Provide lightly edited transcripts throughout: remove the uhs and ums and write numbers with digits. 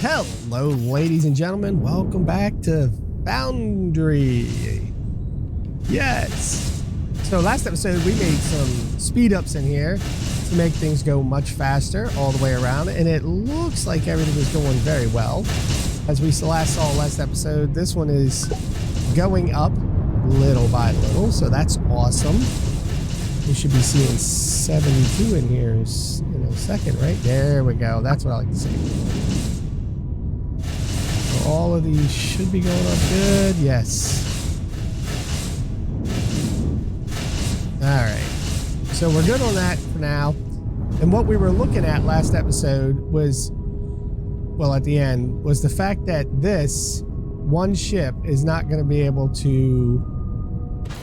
Hello, ladies and gentlemen. Welcome back to Foundry. Yes. So last episode, we made some speed ups in here to make things go much faster all the way around. And it looks like everything is going very well. As we last saw last episode, this one is going up little by little. So that's awesome. We should be seeing 72 in here in a second, right? There we go. That's what I like to see. All of these should be going up good. Yes. All right. So we're good on that for now. And what we were looking at last episode was, well, at the end, was the fact that this one ship is not going to be able to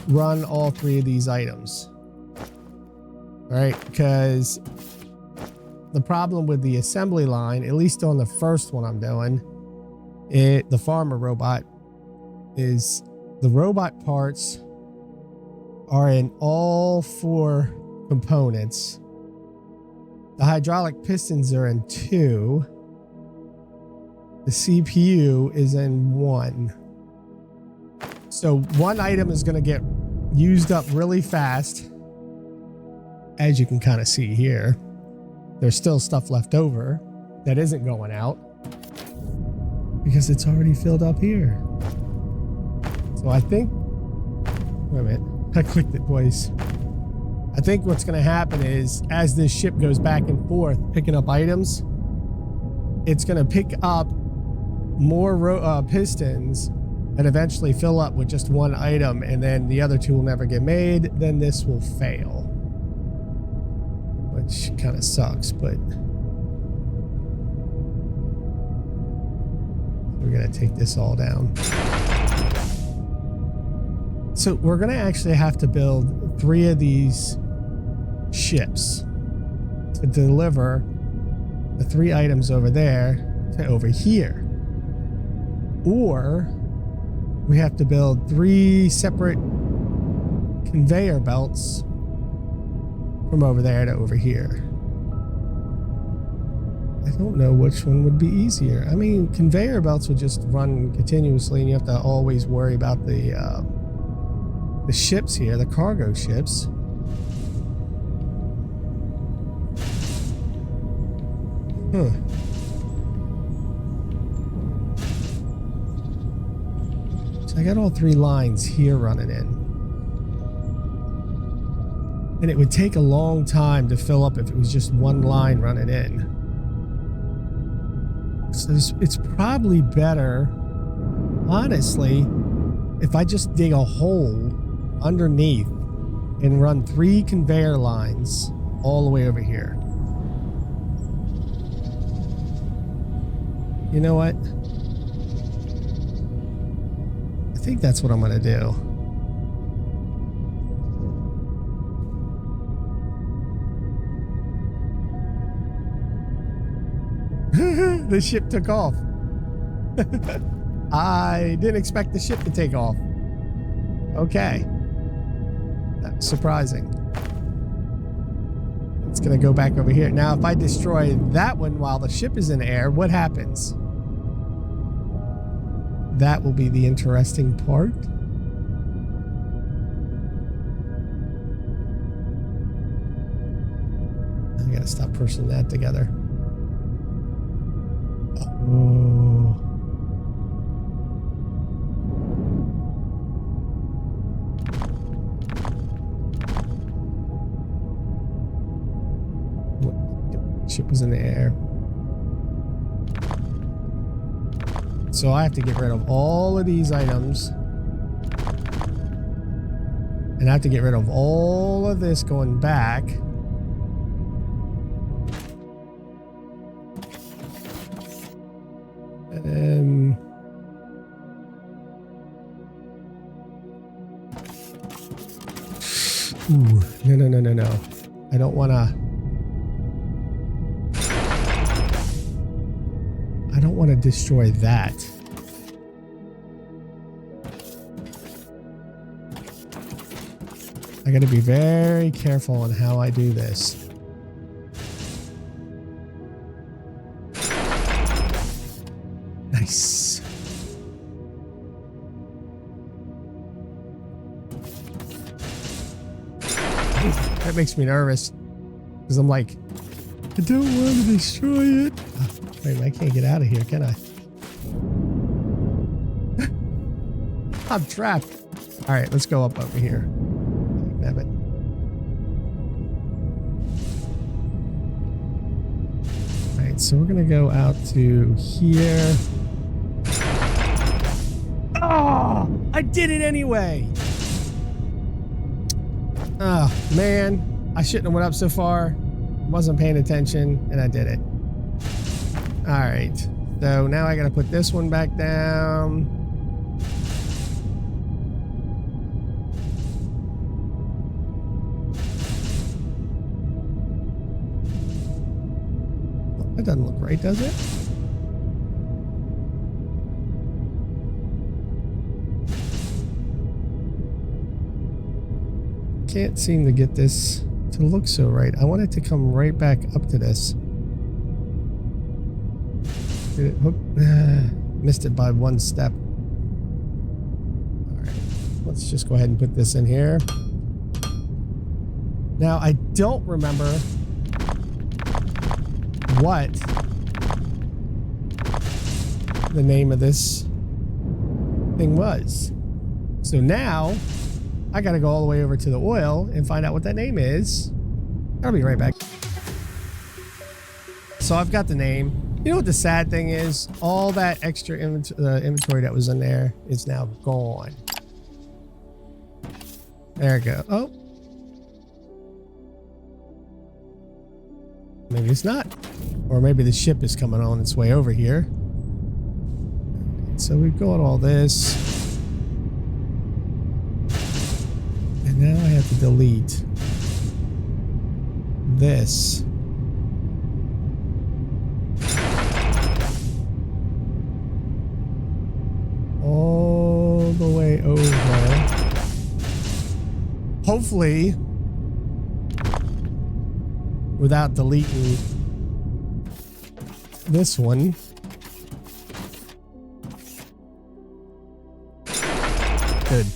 run all three of these items. All right. Because the problem with the assembly line, at least on the first one I'm doing, the farmer robot, is the robot parts are in all four components. The hydraulic pistons are in 2. The CPU is in 1. So one item is going to get used up really fast. As you can kind of see here, there's still stuff left over that isn't going out, because it's already filled up here. So I think, wait a minute, I clicked it twice. I think what's going to happen is, as this ship goes back and forth picking up items, it's going to pick up more pistons and eventually fill up with just one item, and then the other two will never get made. Then this will fail, which kind of sucks, but we're going to take this all down. So we're going to actually have to build 3 of these ships to deliver the 3 items over there to over here. Or we have to build 3 separate conveyor belts from over there to over here. I don't know which one would be easier. I mean, conveyor belts would just run continuously, and you have to always worry about the ships here, the cargo ships. Huh. So I got all 3 lines here running in. And it would take a long time to fill up if it was just one line running in. So it's probably better, honestly, if I just dig a hole underneath and run 3 conveyor lines all the way over here. You know what? I think that's what I'm going to do. The ship took off. I didn't expect the ship to take off. Okay. That's surprising. It's going to go back over here. Now, if I destroy that one while the ship is in the air, what happens? That will be the interesting part. I got to stop pushing that together. Oh. Ship was in the air. So I have to get rid of all of these items. And I have to get rid of all of this going back. Ooh, no. I don't want to destroy that. I got to be very careful on how I do this. Nice. That makes me nervous because I'm like, I don't want to destroy it. Oh, wait, I can't get out of here, can I? I'm trapped. All right, let's go up over here. Damn it. All right, so we're going to go out to here. Oh, I did it anyway. Oh, man. I shouldn't have went up so far. Wasn't paying attention, and I did it. All right. So now I got to put this one back down. That doesn't look right, does it? Can't seem to get this to look so right. I want it to come right back up to this. Did it hook? Missed it by one step. All right, let's just go ahead and put this in here. Now, I don't remember what the name of this thing was. So now I got to go all the way over to the oil and find out what that name is. I'll be right back. So I've got the name. You know what the sad thing is? All that extra inventory that was in there is now gone. There we go. Oh. Maybe it's not. Or maybe the ship is coming on its way over here. So we've got all this. And now I have to delete this. All the way over. Hopefully, without deleting this one. Good.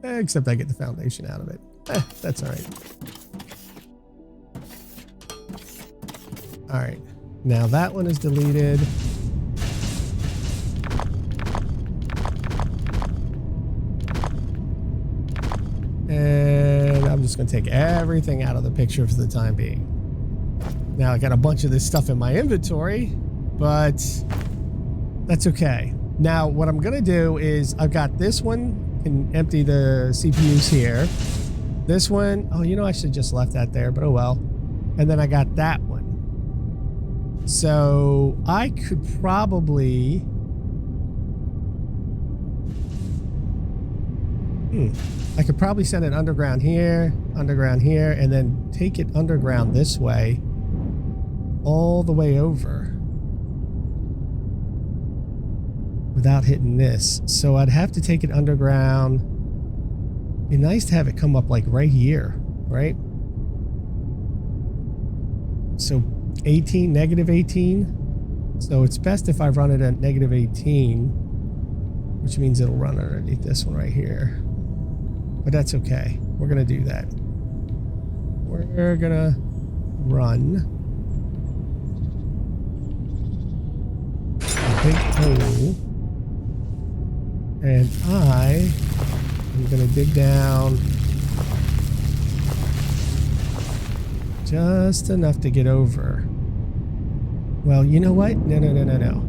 Except I get the foundation out of it. That's all right. All right. Now that one is deleted. And I'm just going to take everything out of the picture for the time being. Now I got a bunch of this stuff in my inventory, but that's okay. Now what I'm going to do is I've got this one, can empty the CPUs here. This one, oh, you know, I should have just left that there, but oh well. And then I got that one. So I could probably... I could probably send it underground here, and then take it underground this way, all the way over, without hitting this. So I'd have to take it underground. Be nice to have it come up like right here, right? So 18, negative 18. So it's best if I run it at negative 18, which means it'll run underneath this one right here. But that's okay. We're going to do that. We're going to run a big hole. And I am going to dig down just enough to get over. Well, you know what? No.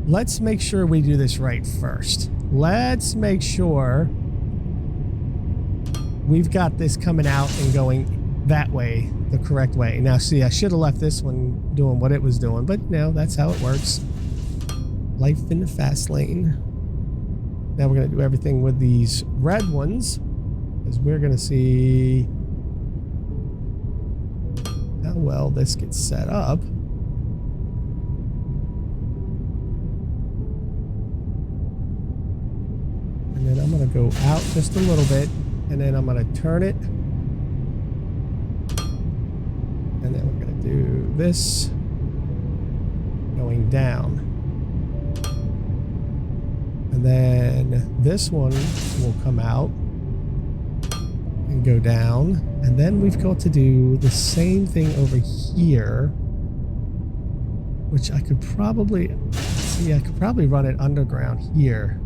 Let's make sure we do this right first. Let's make sure we've got this coming out and going that way, the correct way. Now, see, I should have left this one doing what it was doing, but no, that's how it works. Life in the fast lane. Now we're going to do everything with these red ones, because we're going to see how well this gets set up. And then I'm going to go out just a little bit. And then I'm going to turn it. And then we're going to do this. down. And then this one will come out and go down. And then we've got to do the same thing over here, which I could probably run it underground here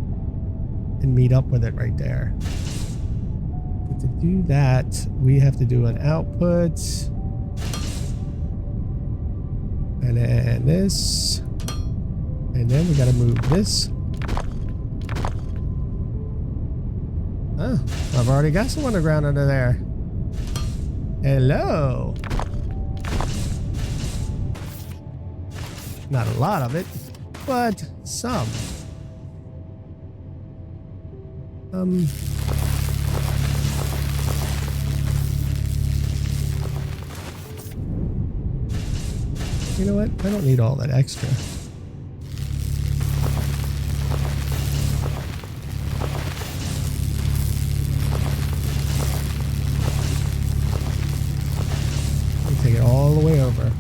and meet up with it right there. But to do that, we have to do an output. And then this. And then we got to move this. Oh, I've already got some underground under there. Hello. Not a lot of it, but some. You know what? I don't need all that extra. Take it all the way over.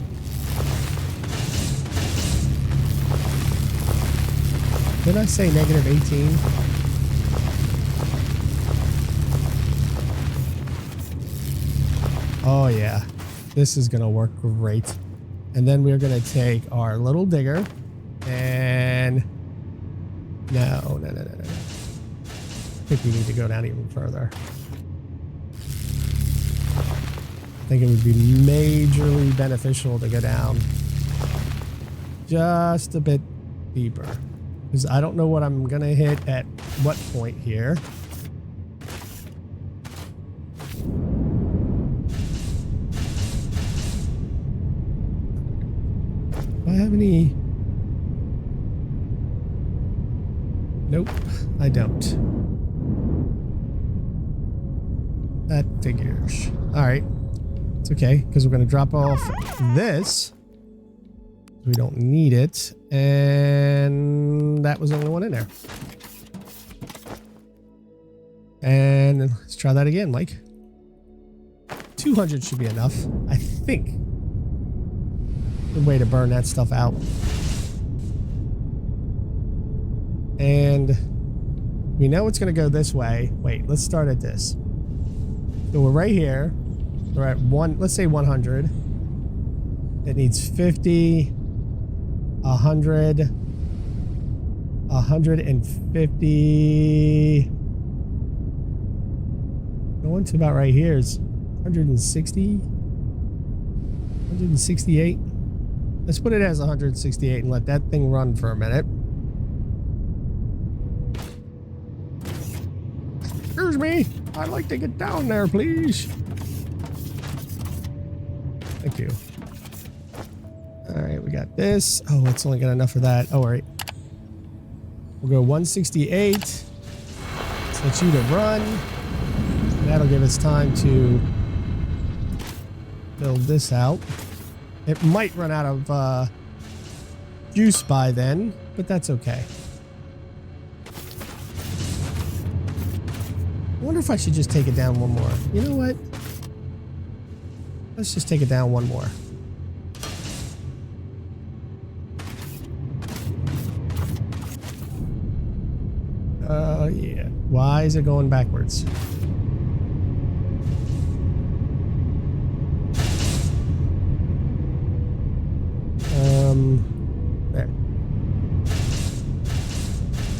Did I say negative 18? Oh yeah, this is gonna work great. And then we're gonna take our little digger and no. I think we need to go down even further. I think it would be majorly beneficial to go down just a bit deeper, because I don't know what I'm gonna hit at what point here. Do I have any? Nope, I don't. That figures. All right. It's okay, because we're going to drop off this. We don't need it. And that was the only one in there. And let's try that again, Mike. 200 should be enough, I think. Good way to burn that stuff out. And we know it's going to go this way. Wait, let's start at this. So we're right here. We're at let's say 100. It needs 50, 100, 150. Going to about right here is 160, 168. Let's put it as 168 and let that thing run for a minute. Excuse me, I'd like to get down there, please. Thank you. All right, we got this. Oh, it's only got enough for that. Oh, all right. We'll go 168. Set you to run. That'll give us time to build this out. It might run out of juice by then, but that's okay. I wonder if I should just take it down one more. You know what? Let's just take it down one more. Yeah. Why is it going backwards? There.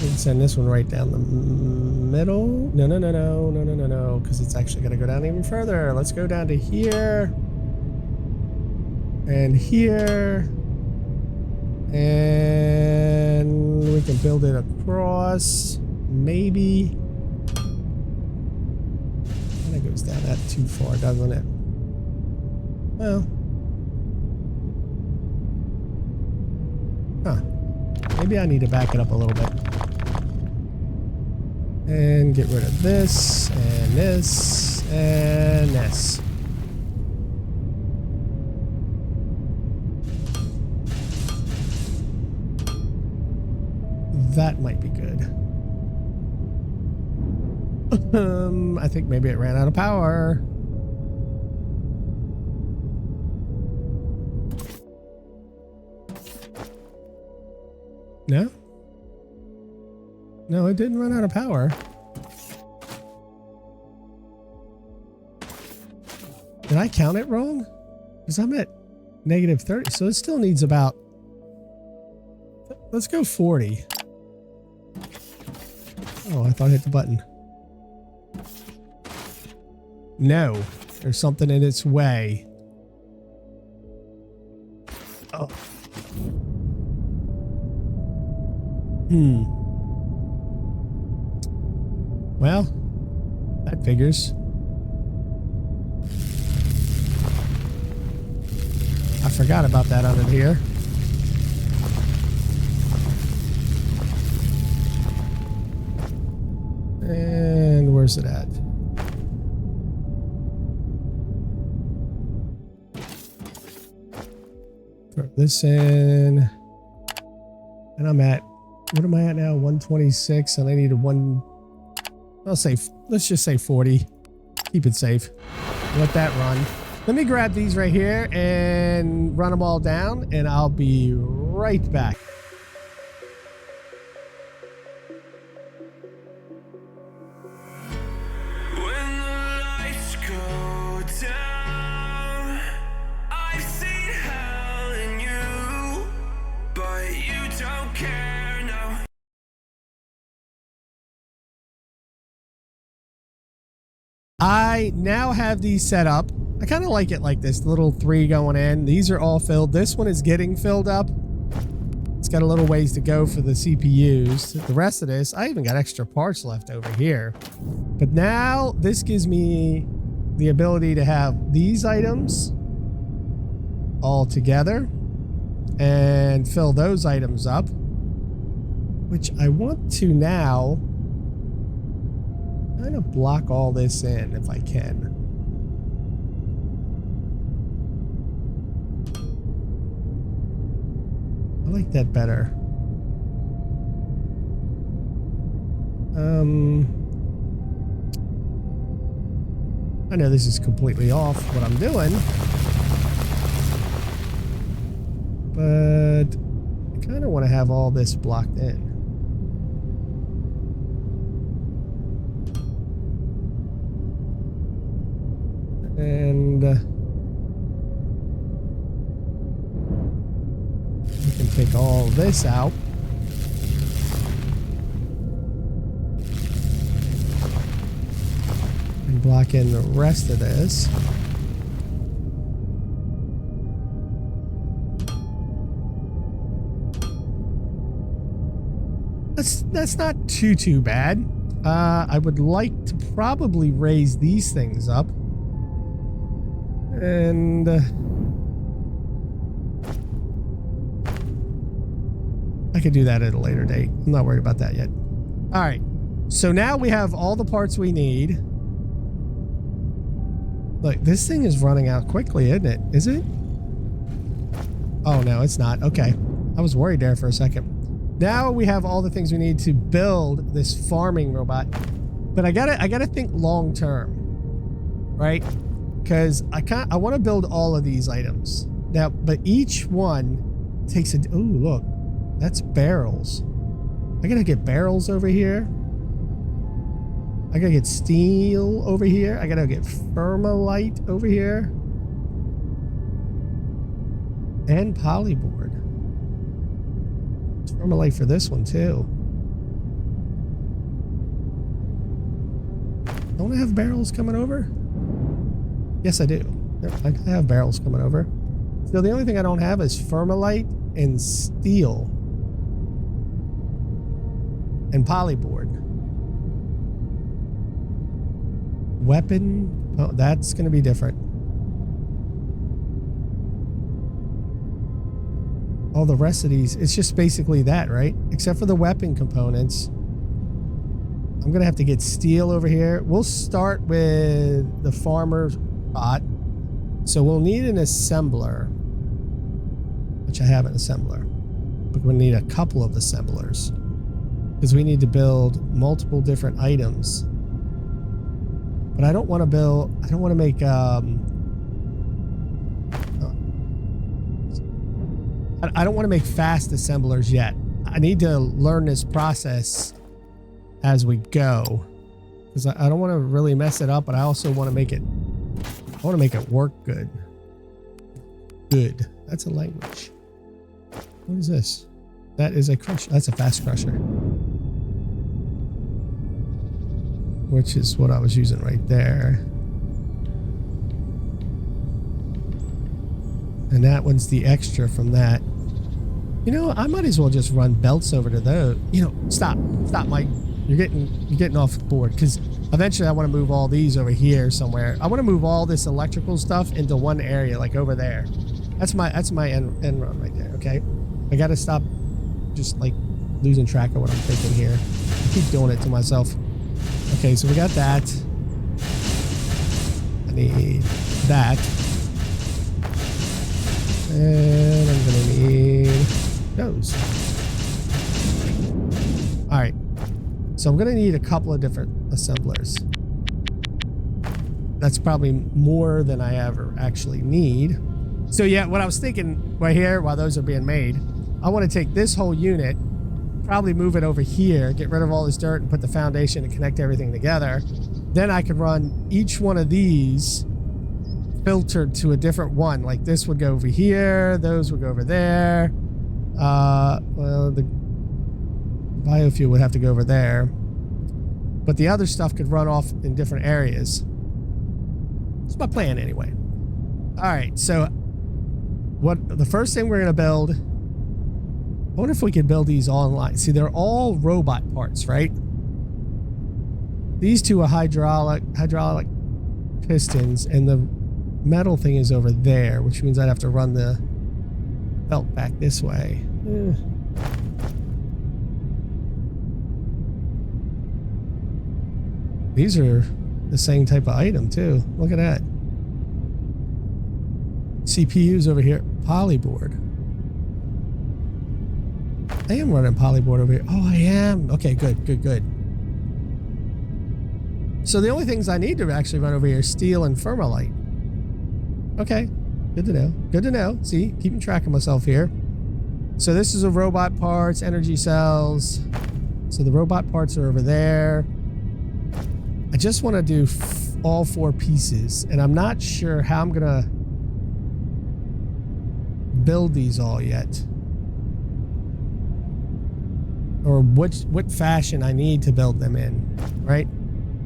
Let's send this one right down the middle. No, because it's actually going to go down even further. Let's go down to here. And here. And we can build it across. Maybe. That goes down that too far, doesn't it? Well. Huh. Maybe I need to back it up a little bit. And get rid of this, and this, and this. That might be good. I think maybe it ran out of power. No? No, it didn't run out of power. Did I count it wrong? Because I'm at negative 30, so it still needs about... Let's go 40. Oh, I thought I hit the button. No, there's something in its way. Oh. Well, that figures. I forgot about that under here. And where's it at? Throw this in. And I'm at, what am I at now? 126, and I need a let's just say 40. Keep it safe. Let that run. Let me grab these right here and run them all down, and I'll be right back. I now have these set up. I kind of like it like this, little 3 going in. These are all filled. This one is getting filled up. It's got a little ways to go for the CPUs. The rest of this, I even got extra parts left over here. But now this gives me the ability to have these items all together and fill those items up, which I want to now kind of block all this in if I can. I like that better. I know this is completely off what I'm doing, but I kind of want to have all this blocked in. And we can take all this out. And block in the rest of this. That's not too bad. I would like to probably raise these things up. And I could do that at a later date. I'm not worried about that yet. All right. So now we have all the parts we need. Look, this thing is running out quickly, isn't it? Is it? Oh, no, it's not. Okay. I was worried there for a second. Now we have all the things we need to build this farming robot. But I gotta think long term, right? Because I want to build all of these items now, but each one takes a... Oh, look, that's barrels. I gotta get barrels over here. I gotta get steel over here. I gotta get thermalite over here. And polyboard. Thermalite for this one too. Don't I have barrels coming over? Yes, I do. I have barrels coming over. So the only thing I don't have is thermalite and steel. And polyboard. Weapon. Oh, that's going to be different. All the rest of these, it's just basically that, right? Except for the weapon components. I'm going to have to get steel over here. We'll start with the farmer's bot. So we'll need an assembler, which I have an assembler, but we'll need a couple of assemblers because we need to build multiple different items. But I don't want to make I don't want to make fast assemblers yet. I need to learn this process as we go, because I don't want to really mess it up, but I also want to make it, work good. Good. That's a language. What is this? That is a crusher. That's a fast crusher. Which is what I was using right there. And that one's the extra from that. You know, I might as well just run belts over to those. You know, stop, Mike. You're getting off the board, because eventually I want to move all these over here somewhere. I want to move all this electrical stuff into one area, like over there. That's my end run right there. Okay, I got to stop just like losing track of what I'm thinking here. I keep doing it to myself. Okay, so we got that. I need that. And I'm going to need those. All right. So I'm going to need a couple of different assemblers. That's probably more than I ever actually need. So yeah, what I was thinking right here while those are being made, I want to take this whole unit, probably move it over here, get rid of all this dirt and put the foundation and connect everything together. Then I could run each one of these filtered to a different one. Like this would go over here, those would go over there. Well, the biofuel would have to go over there, but the other stuff could run off in different areas. That's my plan anyway. All right, so the first thing we're going to build, I wonder if we could build these online. See, they're all robot parts, right? These two are hydraulic pistons, and the metal thing is over there, which means I'd have to run the belt back this way. These are the same type of item too. Look at that. CPU's over here. Polyboard. I am running polyboard over here. Oh, I am. Okay, good. So the only things I need to actually run over here is steel and thermalite. Okay, good to know. See, keeping track of myself here. So this is a robot parts, energy cells. So the robot parts are over there. I just want to do all 4 pieces, and I'm not sure how I'm gonna build these all yet, or what fashion I need to build them in, right?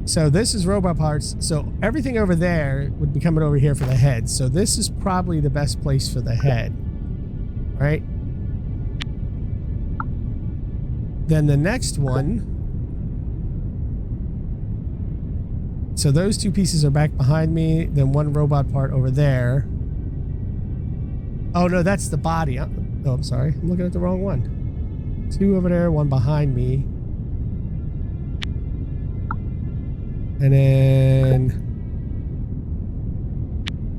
So this is robot parts. So everything over there would be coming over here for the head. So this is probably the best place for the head, right? Then the next one. So those 2 pieces are back behind me. Then one robot part over there. Oh no, that's the body. Oh, I'm sorry. I'm looking at the wrong one. 2 over there, 1 behind me. And then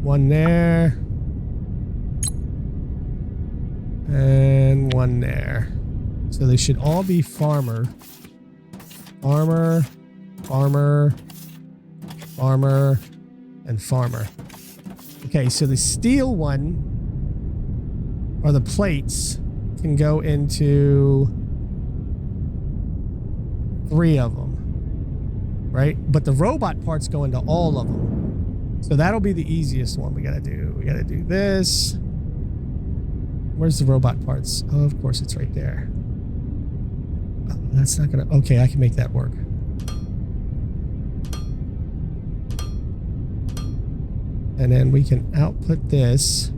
1 there. And 1 there. So they should all be farmer, and farmer. Okay, so the steel one, or the plates, can go into 3 of them, right? But the robot parts go into all of them. So that'll be the easiest one we gotta do. We gotta do this. Where's the robot parts? Oh, of course it's right there. Oh, that's not gonna, okay, I can make that work. And then we can output this.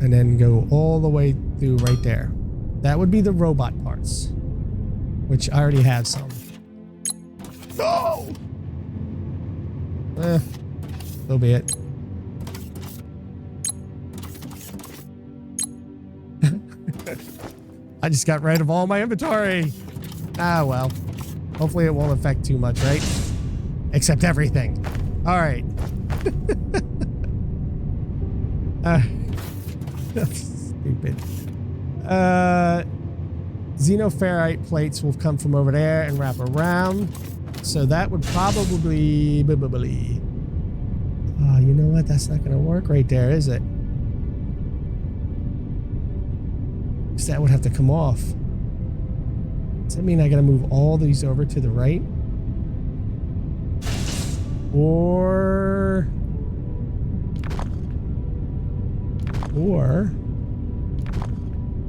And then go all the way through right there. That would be the robot parts, which I already have some. No! So be it. I just got rid of all my inventory. Ah, well. Hopefully it won't affect too much, right? Except everything. All right. That's stupid. Xenoferrite plates will come from over there and wrap around. So that would probably... Oh, you know what? That's not going to work right there, is it? Because that would have to come off. Does that mean I gotta move all these over to the right? Or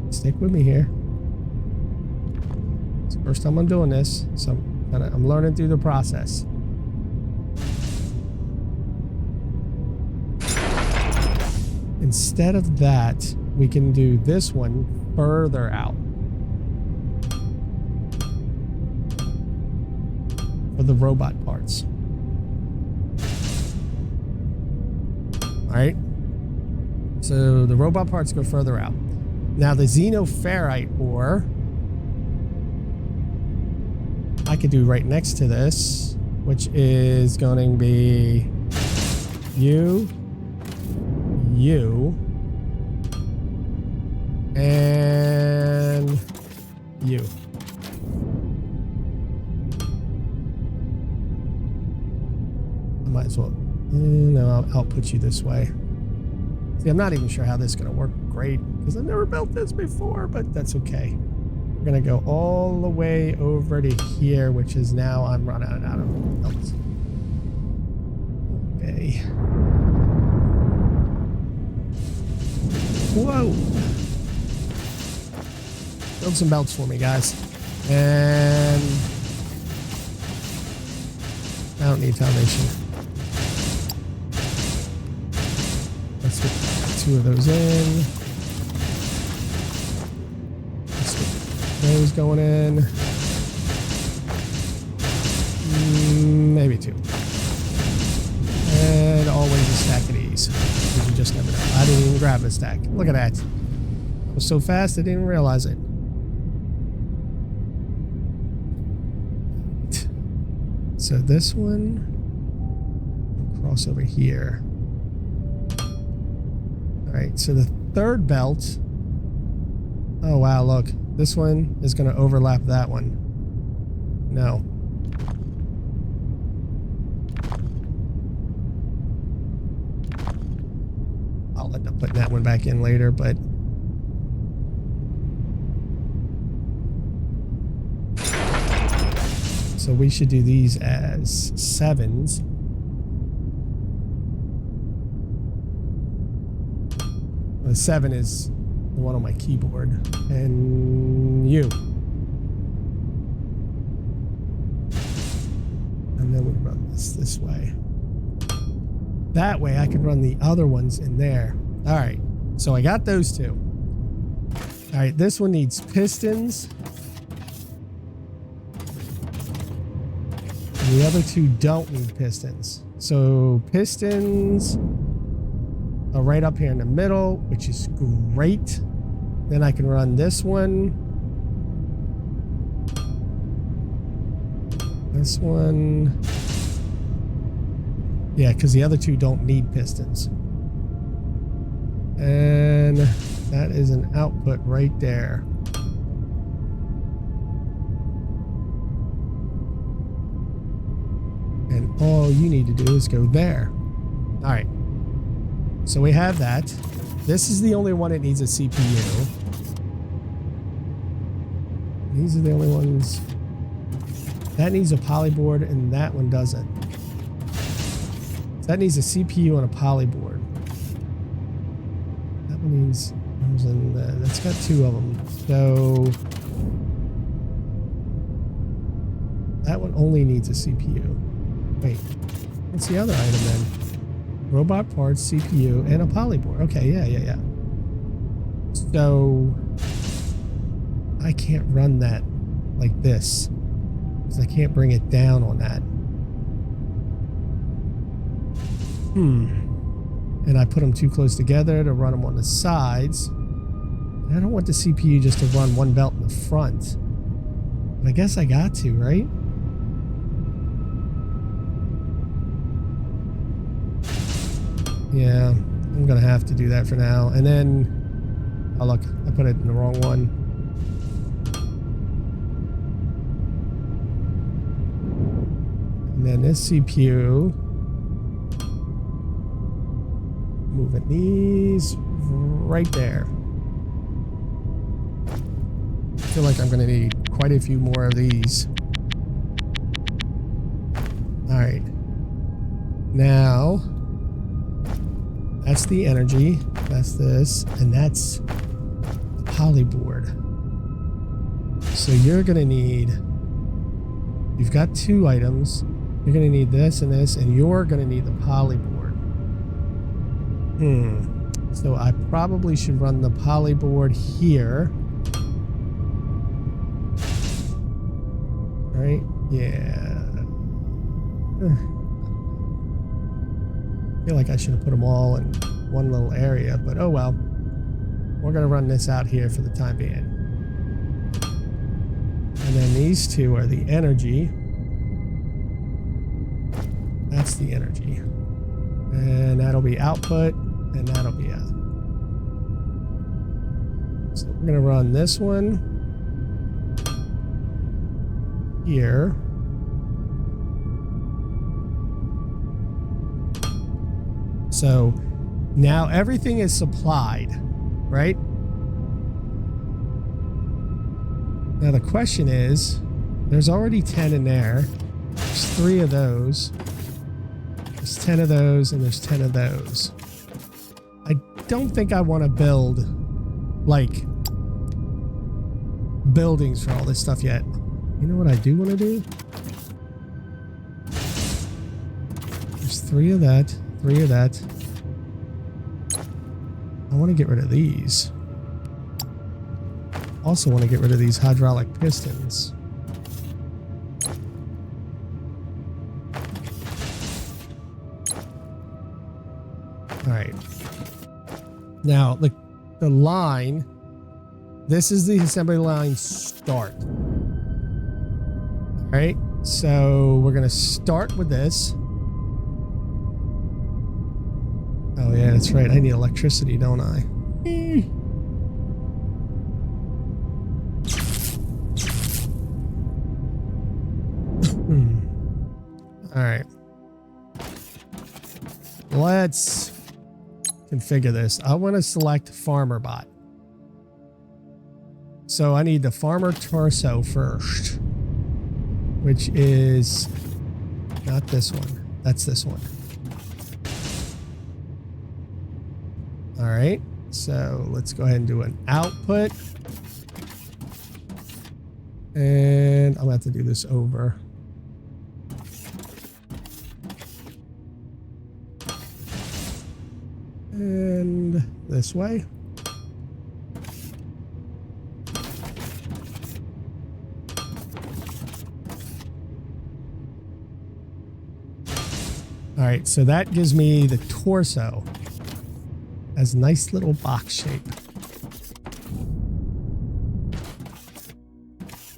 stick with me here. It's the first time I'm doing this, so I'm learning through the process. Instead of that, we can do this one further out. For the robot parts. Alright. So the robot parts go further out. Now the xenoferrite ore, I could do right next to this, which is going to be you, and you. I might as well, no, I'll put you this way. See, I'm not even sure how this is going to work great because I've never built this before, but that's okay. We're going to go all the way over to here, which is now I'm running out of belts. Okay. Whoa. Build some belts for me, guys. And I don't need foundation. Let's get 2 of those in. Let's get those going in. Maybe 2. And always a stack of these. Because you just never know. I didn't even grab a stack. Look at that. I was so fast I didn't even realize it. So this one will cross over here. Alright, so the third belt. Oh wow, look. This one is going to overlap that one. No. I'll end up putting that one back in later, but so we should do these as 7s. The 7 is the one on my keyboard. And you. And then we run this way. That way I can run the other ones in there. All right. So I got those 2. All right. This one needs pistons. The other 2 don't need pistons. So pistons are right up here in the middle, which is great. Then I can run this one. This one. Yeah, because the other 2 don't need pistons. And that is an output right there. And all you need to do is go there. All right. So we have that. This is the only one that needs a CPU. These are the only ones. That needs a polyboard and that one doesn't. That needs a CPU and a polyboard. That one needs, that's got 2 of them. So that one only needs a CPU. Wait, what's the other item then? Robot parts, CPU, and a polyboard. Okay, yeah. So I can't run that like this because I can't bring it down on that. And I put them too close together to run them on the sides. And I don't want the CPU just to run one belt in the front. But I guess I got to, right? Yeah, I'm gonna have to do that for now. And then, oh look, I put it in the wrong one. And then this CPU, moving these right there. feel like I'm going to need quite a few more of these. All right. Now, that's the energy. That's this. And that's the polyboard. So you're going to need... You've got 2 items. You're going to need this and this. And you're going to need the polyboard. So I probably should run the polyboard here. Right? Yeah. I feel like I should have put them all in one little area, but oh well. We're going to run this out here for the time being. And then these 2 are the energy. That's the energy. And that'll be output, and that'll be out. So we're going to run this one here. So now everything is supplied, right? Now the question is, there's already 10 in there. There's 3 of those. There's 10 of those, and there's 10 of those. I don't think I want to build, like, buildings for all this stuff yet. You know what I do want to do? There's 3 of that, 3 of that. I want to get rid of these. Also want to get rid of these hydraulic pistons. All right. Now, the line, this is the assembly line start. All right. So we're going to start with this. Oh, yeah, that's right. I need electricity, don't I? All right. Let's configure this. I want to select farmer bot. So I need the farmer torso first, which is not this one. That's this one. All right. So let's go ahead and do an output. And I'm going to have to do this over. And this way. All right, so that gives me the torso as a nice little box shape.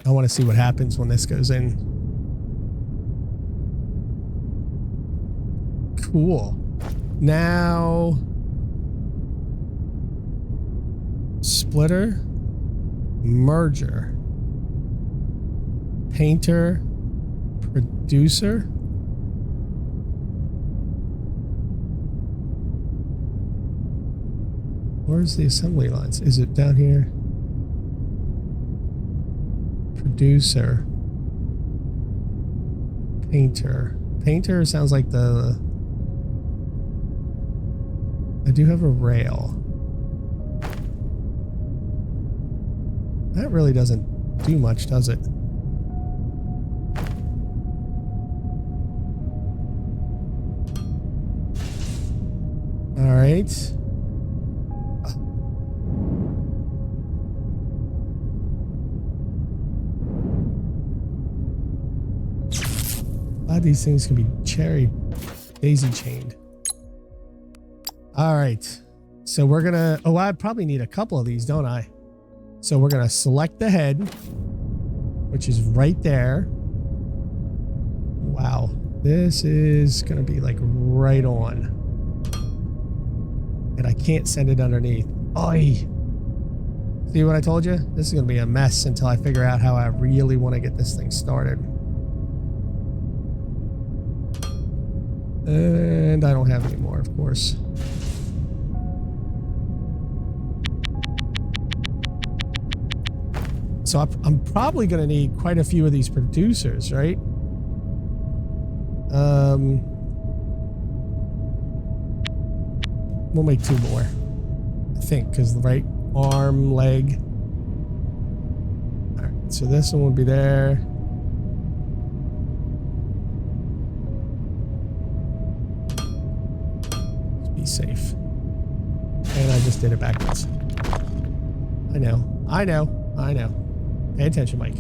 I want to see what happens when this goes in. Cool. Now, splitter, merger, painter, producer. Where's the assembly lines? Is it down here? Producer, painter. Painter sounds like the... I do have a rail. That really doesn't do much, does it? All right. A lot of these things can be daisy chained. All right. So we're gonna, oh, I probably need a couple of these, don't I? So we're gonna select the head, which is right there. Wow. This is gonna be like right on. And I can't send it underneath. Oy. See what I told you? This is gonna be a mess until I figure out how I really want to get this thing started. And I don't have any more, of course. So I'm probably going to need quite a few of these producers, right? We'll make 2 more, I think, because the right arm, leg. All right, so this one will be there. Just be safe. And I just did it backwards. I know. Pay attention, Mike.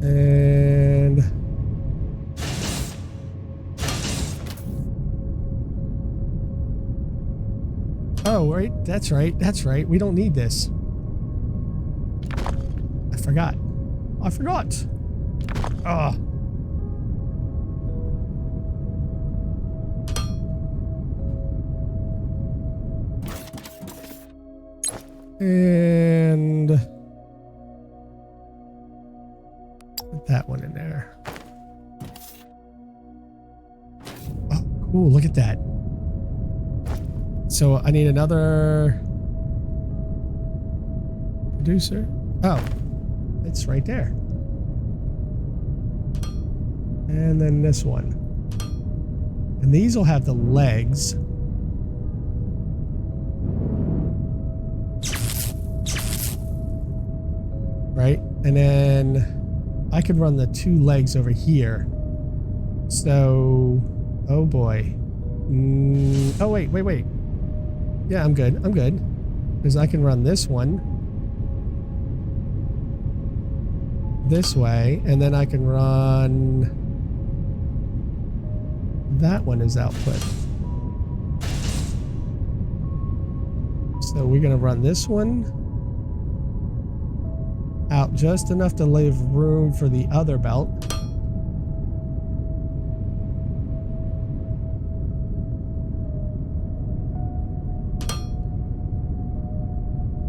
And oh, right. That's right. We don't need this. I forgot. Ah. And put that one in there. Oh, cool. Look at that. So I need another producer. Oh, it's right there. And then this one. And these will have the legs. Right? And then I could run the 2 legs over here. So, oh boy. Oh, wait. Yeah, I'm good. Because I can run this one this way, and then I can run that one as output. So we're going to run this one out just enough to leave room for the other belt.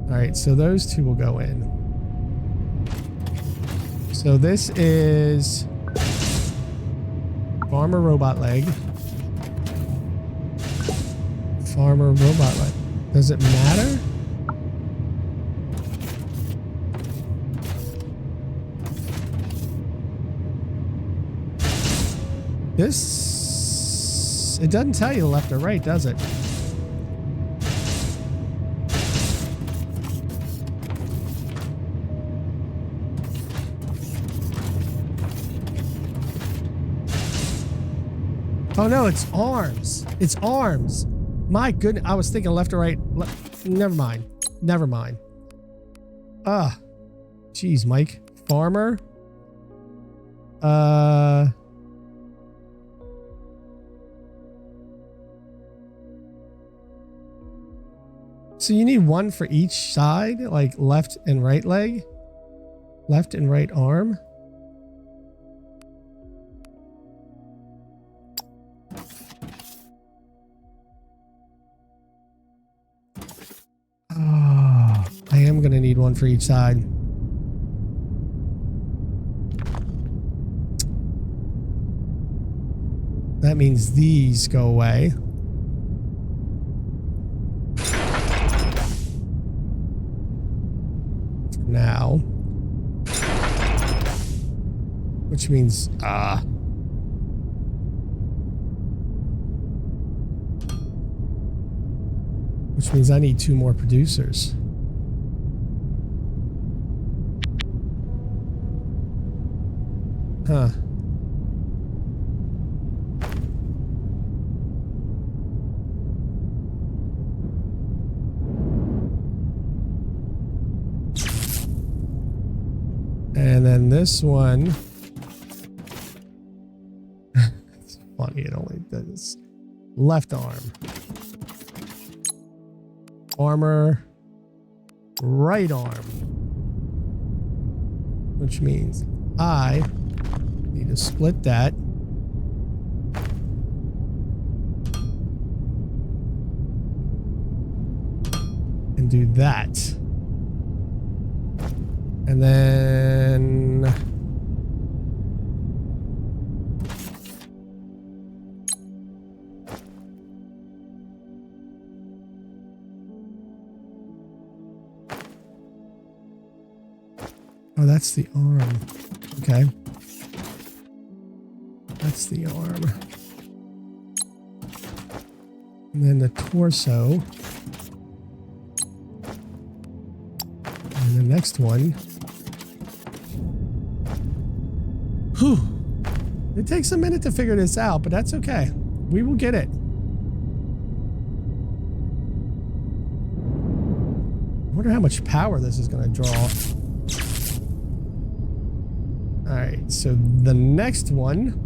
All right, so those 2 will go in. So this is farmer robot leg. Farmer robot leg. Does it matter? This, it doesn't tell you left or right, does it? Oh no, it's arms. It's arms. My goodness, I was thinking left or right. Never mind. Jeez, Mike. Farmer. So you need 1 for each side, like left and right leg, left and right arm. Oh, I am going to need 1 for each side. That means these go away. Now, which means I need 2 more producers. Huh. And then this one, it's funny, it only does left arm. Armor, right arm. Which means I need to split that. And do that. And then Oh, that's the arm. Okay. That's the arm. And then the torso. And the next one. Whew. It takes a minute to figure this out, but that's okay. We will get it. I wonder how much power this is going to draw. All right, so the next one.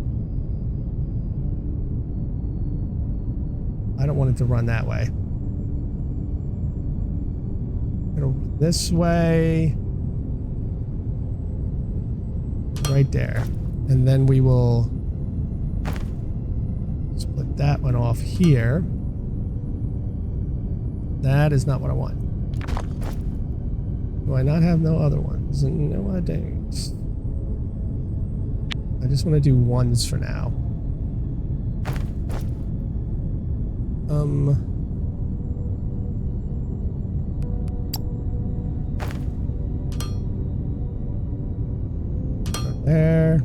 I don't want it to run that way. It'll run this way. Right there. And then we will split that one off here. That is not what I want. Do I not have no other ones? No, I don't. I just want to do ones for now. Go there.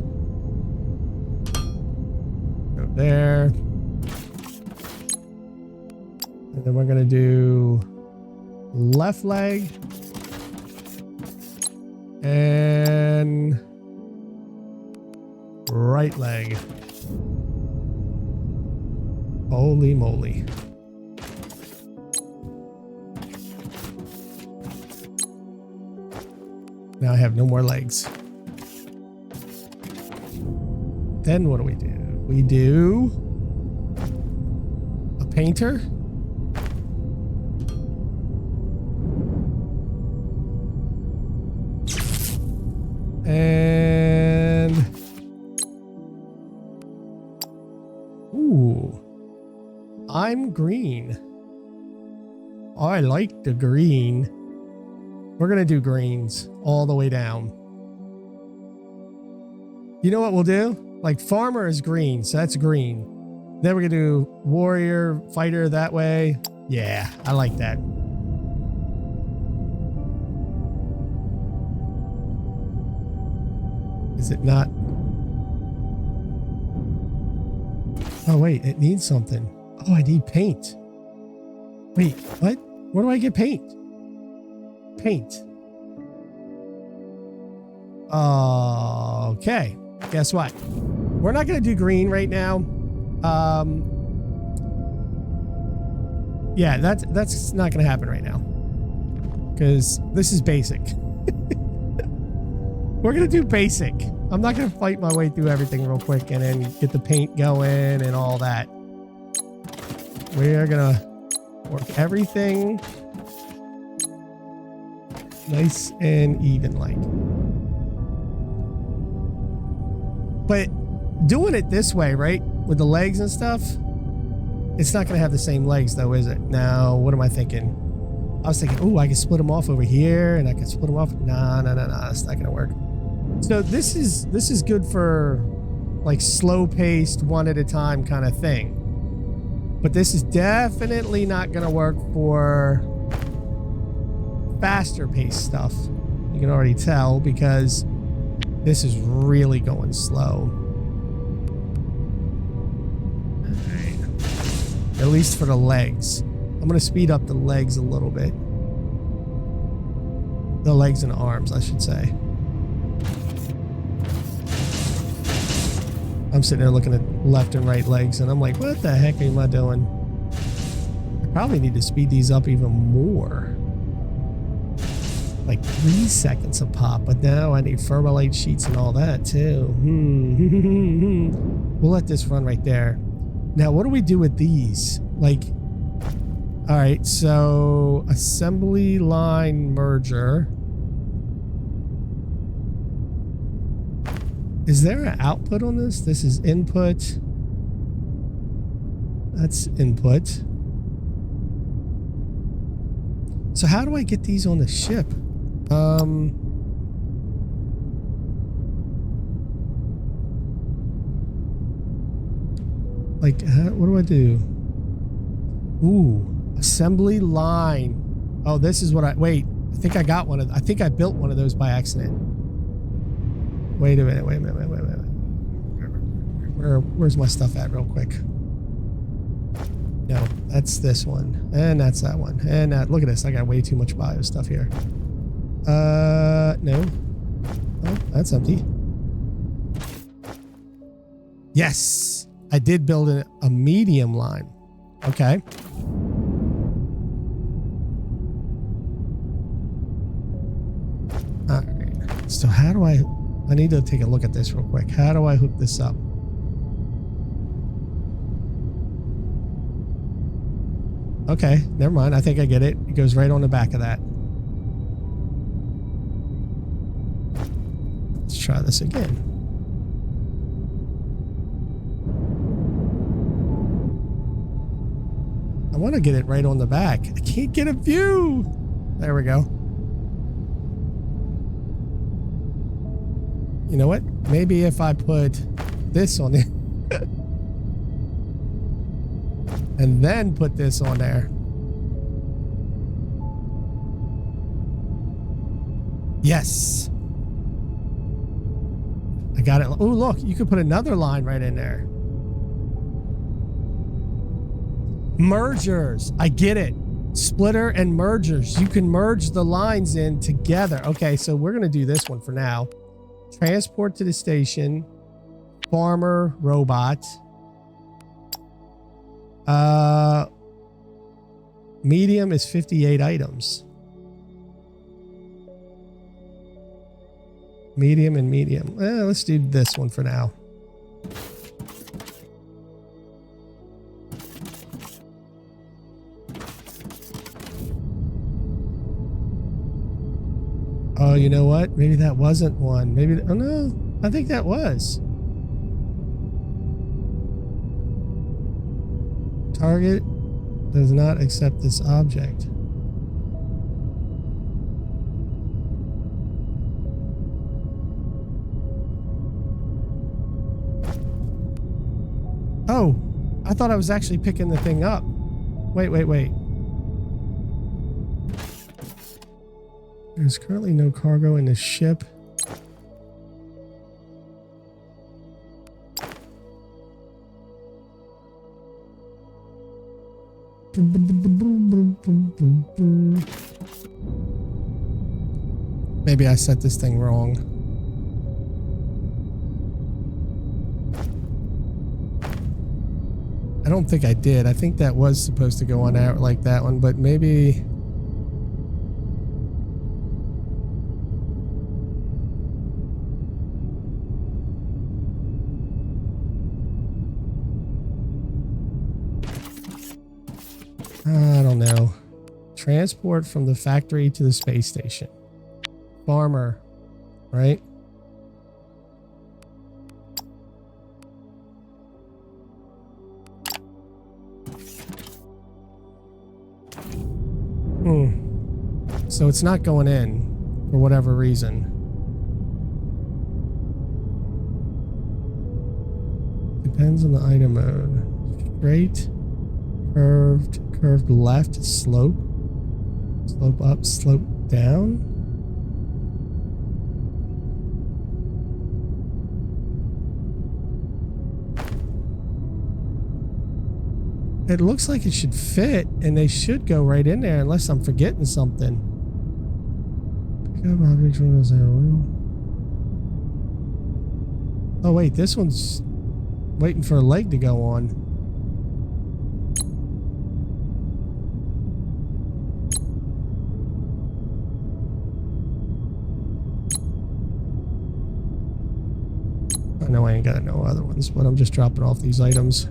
Go there. And then we're going to do left leg. And right leg. Holy moly. Now I have no more legs. Then what do? We do a painter. And ooh, I'm green. I like the green. We're gonna do greens all the way down. You know what we'll do? Like farmer is green, so that's green. Then we're gonna do warrior, fighter that way. Yeah, I like that. Is it not? Oh, wait, it needs something. Oh, I need paint. Wait, what? Where do I get paint? Paint. Okay. Guess what? We're not going to do green right now. Yeah, that's not going to happen right now. Because this is basic. We're going to do basic. I'm not going to fight my way through everything real quick and then get the paint going and all that. We're going to work everything nice and even like. But doing it this way, right? With the legs and stuff, it's not going to have the same legs though, is it? Now, what am I thinking? I was thinking, oh, I can split them off over here and I can split them off. No, it's not going to work. So this is good for like slow paced, one at a time kind of thing. But this is definitely not going to work for faster paced stuff. You can already tell because this is really going slow. All right. At least for the legs. I'm going to speed up the legs a little bit. The legs and arms, I should say. I'm sitting there looking at left and right legs, and I'm like, what the heck am I doing? I probably need to speed these up even more. Like 3 seconds a pop, but now I need Ferrolite sheets and all that too. We'll let this run right there. Now, what do we do with these? Like, all right, so assembly line merger. Is there an output on this? This is input. That's input. So how do I get these on the ship? Like, what do I do? Ooh, assembly line. Oh, this is what wait, I think I got one of, I think I built one of those by accident. Wait a minute. Wait a minute. Wait a minute. Where's my stuff at real quick? No, that's this one. And that's that one. And that, look at this. I got way too much bio stuff here. No. Oh, that's empty. Yes. I did build a medium line. Okay. All right. So how do I need to take a look at this real quick. How do I hook this up? Okay, never mind. I think I get it. It goes right on the back of that. Let's try this again. I want to get it right on the back. I can't get a view. There we go. You know what? Maybe if I put this on there and then put this on there. Yes. I got it. Oh, look, you could put another line right in there. Mergers. I get it. Splitter and mergers. You can merge the lines in together. Okay, so we're going to do this one for now. Transport to the station. Farmer robot. Medium is 58 items. Medium and medium. Let's do this one for now. Oh, you know what? Maybe that wasn't one. Maybe, oh no, I think that was. Target does not accept this object. Oh, I thought I was actually picking the thing up. Wait. There's currently no cargo in the ship. Maybe I set this thing wrong. I don't think I did. I think that was supposed to go on out like that one, but maybe... I don't know. Transport from the factory to the space station. Farmer, right? So it's not going in for whatever reason. Depends on the item mode. Straight, curved left, slope up, slope down. It looks like it should fit, and they should go right in there unless I'm forgetting something. Oh wait, this one's waiting for a leg to go on. I know I ain't got no other ones, but I'm just dropping off these items.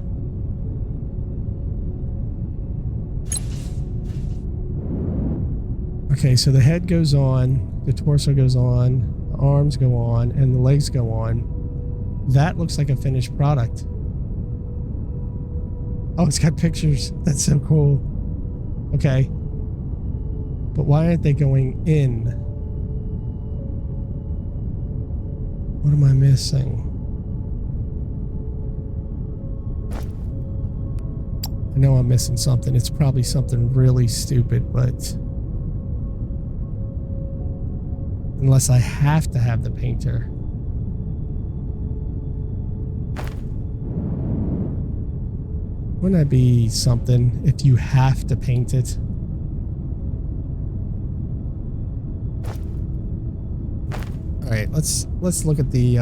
Okay, so the head goes on, the torso goes on, the arms go on, and the legs go on. That looks like a finished product. Oh, it's got pictures. That's so cool. Okay. But why aren't they going in? What am I missing? I know I'm missing something. It's probably something really stupid, but... unless I have to have the painter. Wouldn't that be something if you have to paint it? All right, let's look at the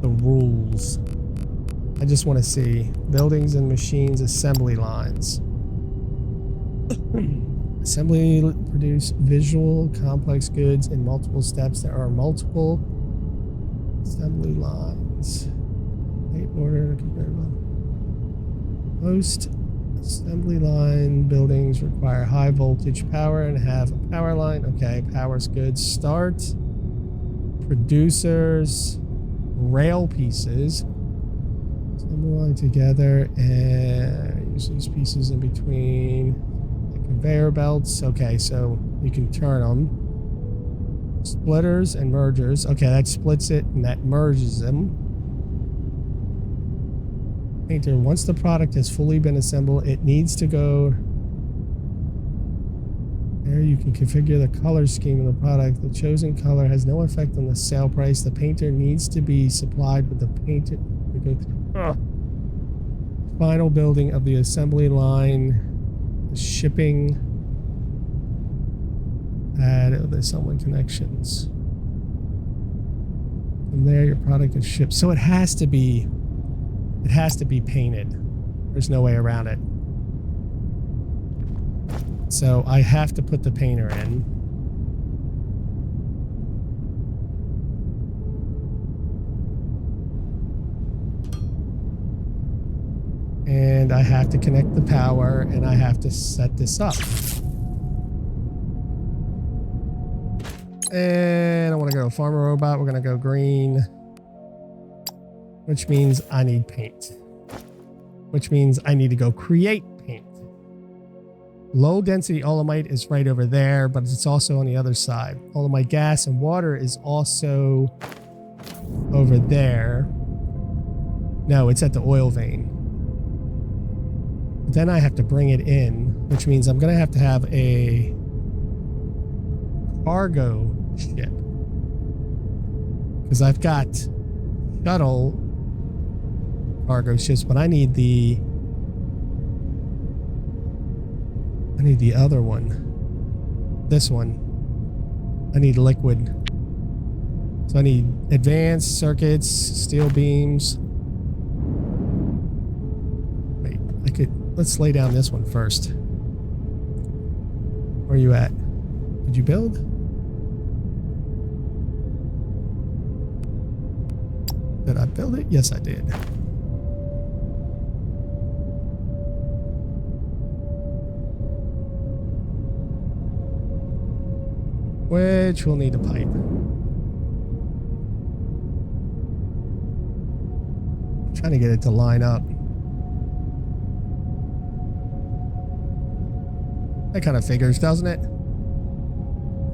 rules. I just want to see buildings and machines assembly lines. Assembly produce visual complex goods in multiple steps. There are multiple assembly lines. Order comparable. Most assembly line buildings require high voltage power and have a power line. Okay, power's good. Start. Producers. Rail pieces. Assemble line together and use these pieces in between the conveyor belts. Okay, so you can turn them. Splitters and mergers. Okay, that splits it and that merges them. Painter, once the product has fully been assembled, it needs to go there. You can configure the color scheme of the product. The chosen color has no effect on the sale price. The painter needs to be supplied with the painted final building of the assembly line, the shipping, add the assembly connections. From there, your product is shipped. So it has to be painted. There's no way around it. So I have to put the painter in. And I have to connect the power and I have to set this up. And I want to go farmer robot. We're going to go green. Which means I need paint. Which means I need to go create paint. Low density olemite is right over there, but it's also on the other side. Olemite gas and water is also over there. No, it's at the oil vein. But then I have to bring it in, which means I'm going to have a cargo ship. Because I've got shuttle cargo ships, but I need the other one. This one. I need liquid. So I need advanced circuits, steel beams. Wait, let's lay down this one first. Where are you at? Did you build? Did I build it? Yes, I did. Which will need a pipe. I'm trying to get it to line up. That kind of figures, doesn't it?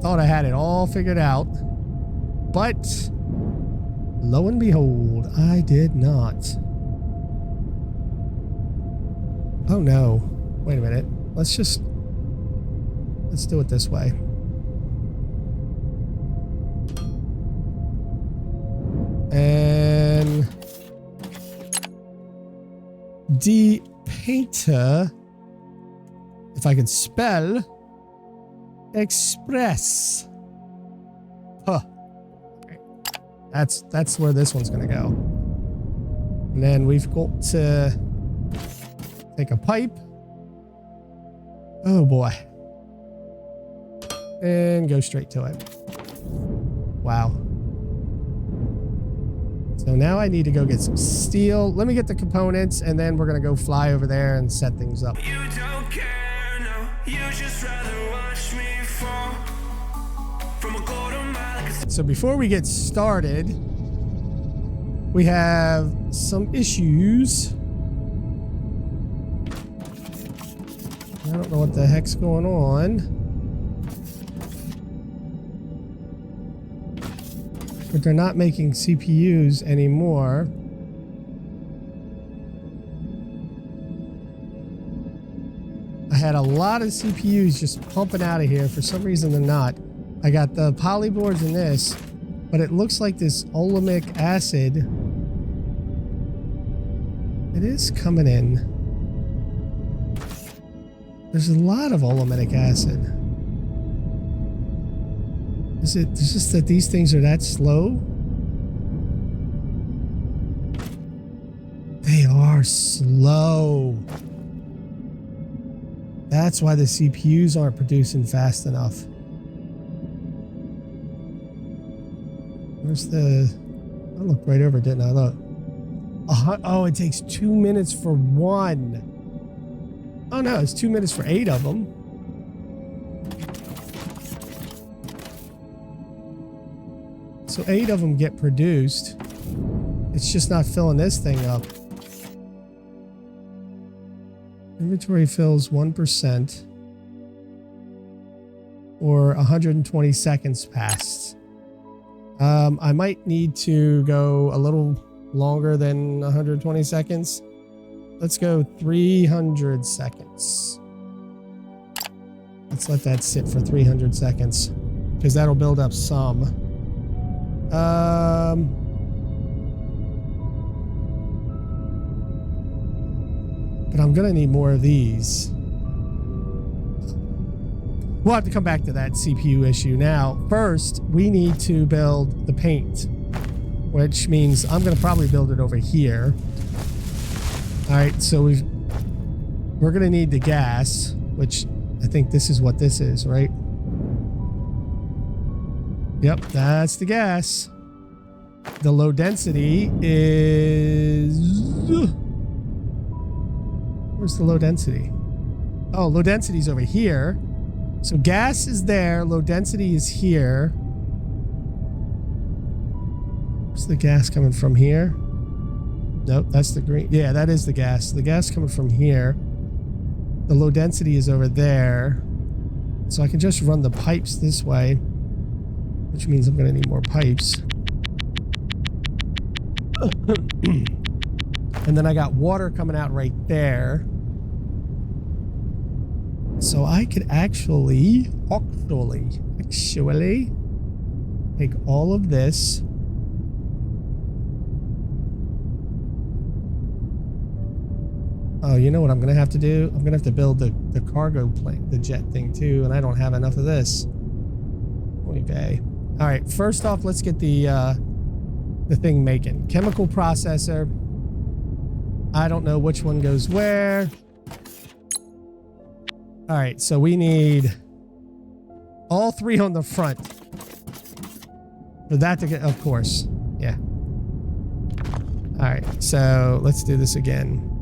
Thought I had it all figured out. But lo and behold, I did not. Oh no. Wait a minute. Let's do it this way. And the painter, if I could spell express. Huh. That's where this one's gonna go. And then we've got to take a pipe. Oh boy. And go straight to it. Wow. So now I need to go get some steel. Let me get the components and then we're gonna go fly over there and set things up. You don't care, no. You just rather watch me fall from a quarter mile. So before we get started, we have some issues. I don't know what the heck's going on. But they're not making CPUs anymore. I had a lot of CPUs just pumping out of here. For some reason, they're not. I got the poly boards in this, but it looks like this olemic acid. It is coming in. There's a lot of olemic acid. Is it just that these things are that slow? They are slow. That's why the CPUs aren't producing fast enough. Where's the... I looked right over it, didn't I? Look. Oh, it takes 2 minutes for one. Oh no, it's 2 minutes for 8 of them. So 8 of them get produced. It's just not filling this thing up. Inventory fills 1%. Or 120 seconds passed. I might need to go a little longer than 120 seconds. Let's go 300 seconds. Let's let that sit for 300 seconds because that'll build up some. But I'm gonna need more of these. We'll have to come back to that CPU issue. Now, first, we need to build the paint, which means I'm going to probably build it over here. All right, so we're going to need the gas, which I think this is what this is, right? Yep, that's the gas. The low density is... Where's the low density? Oh, low density is over here. So gas is there, low density is here. Where's the gas coming from here? Nope, that's the green. Yeah, that is the gas. The gas coming from here. The low density is over there. So I can just run the pipes this way, which means I'm going to need more pipes. And then I got water coming out right there. So I could actually take all of this. Oh, you know what I'm going to have to do? I'm going to have to build the cargo plane, the jet thing too, and I don't have enough of this. Okay. All right, first off, let's get the thing making. Chemical processor. I don't know which one goes where. All right, so we need all 3 on the front for that to get, of course. Yeah. All right, so let's do this again.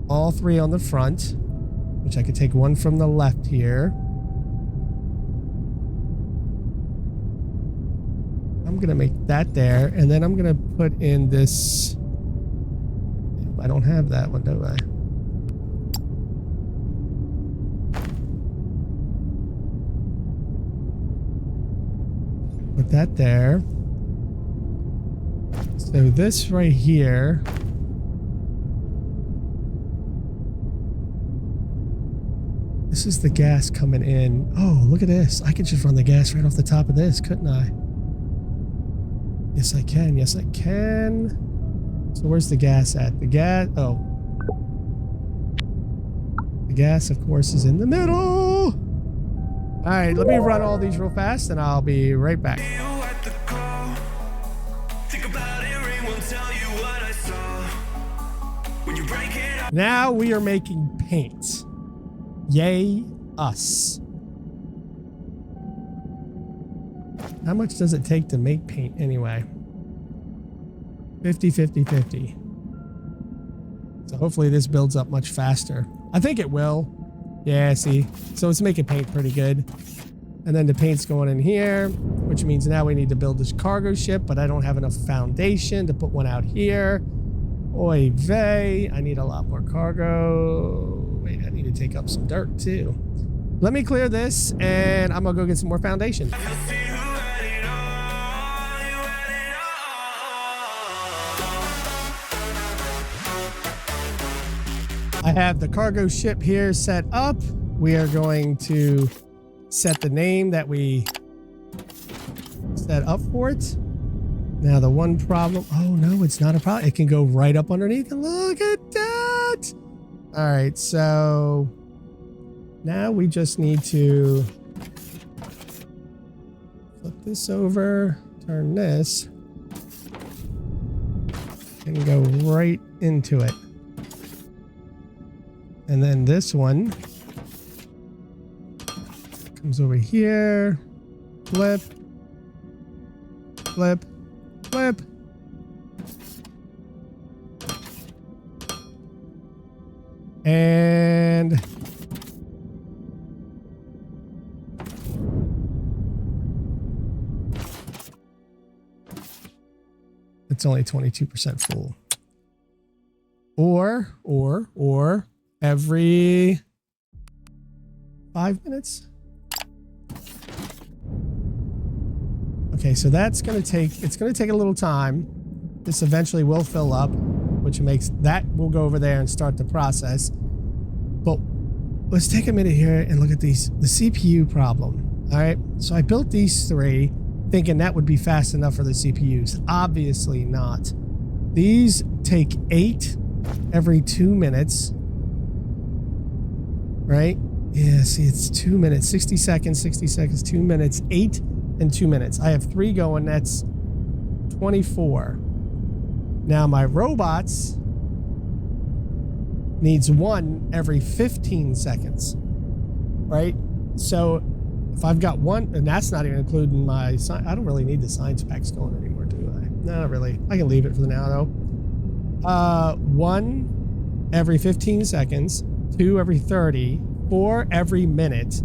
All 3 on the front, which I could take one from the left here. I'm going to make that there, and then I'm going to put in this. I don't have that one, do I? Put that there. So this right here. This is the gas coming in. Oh, look at this. I could just run the gas right off the top of this, couldn't I? Yes, I can. Yes, I can. So where's the gas at? The gas... Oh. The gas, of course, is in the middle. All right, let me run all these real fast, and I'll be right back. Now we are making paint. Yay, us. How much does it take to make paint anyway? 50, 50, 50. So hopefully this builds up much faster. I think it will. Yeah, see? So it's making paint pretty good. And then the paint's going in here, which means now we need to build this cargo ship, but I don't have enough foundation to put one out here. Oy vey. I need a lot more cargo. Wait, I need to take up some dirt too. Let me clear this, and I'm gonna go get some more foundation. I have the cargo ship here set up. We are going to set the name that we set up for it. Now the one problem, oh no, it's not a problem. It can go right up underneath. Look at that. All right, so now we just need to flip this over, turn this, and go right into it. And then this one comes over here, flip, flip, flip. And it's only 22% full. Or every 5 minutes. Okay, so that's going to take, it's going to take a little time. This eventually will fill up, which makes that, we'll go over there and start the process. But let's take a minute here and look at the CPU problem. All right, so I built these three thinking that would be fast enough for the CPUs. Obviously not. These take 8 every 2 minutes, right? Yeah, see, it's 2 minutes, 60 seconds, 2 minutes, 8 and 2 minutes. I have 3 going, that's 24. Now my robots needs 1 every 15 seconds, right? So if I've got 1, and that's not even including my, I don't really need the science packs going anymore, do I? No, not really. I can leave it for now though. 1 every 15 seconds, 2 every 30, 4 every minute,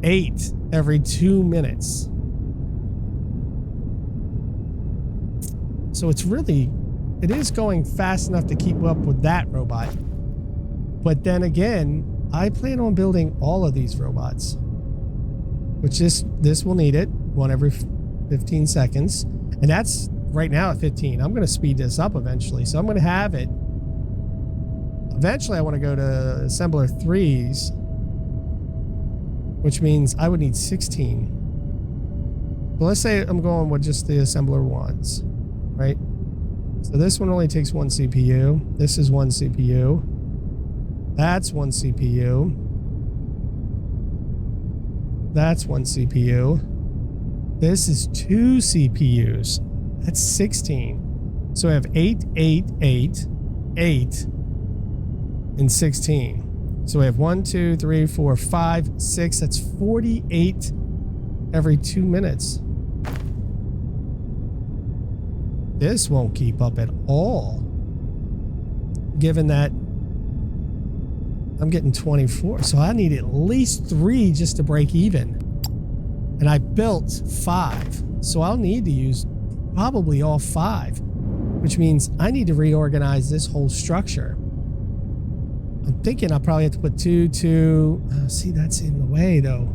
8 every 2 minutes. So it's really, it is going fast enough to keep up with that robot. But then again, I plan on building all of these robots, which this will need it, 1 every 15 seconds. And that's right now at 15. I'm going to speed this up eventually. So I'm going to have it. Eventually, I want to go to assembler 3s, which means I would need 16. But let's say I'm going with just the assembler 1s, right? So this one only takes 1 CPU. This is 1 CPU. That's 1 CPU. That's 1 CPU. This is 2 CPUs. That's 16. So I have 8, 8, 8, 8, and 16. So we have 1, 2, 3, 4, 5, 6. That's 48 every 2 minutes. This won't keep up at all, given that I'm getting 24. So I need at least 3 just to break even. And I built 5. So I'll need to use probably all 5, which means I need to reorganize this whole structure. I'm thinking I'll probably have to put 2, 2. See, that's in the way though.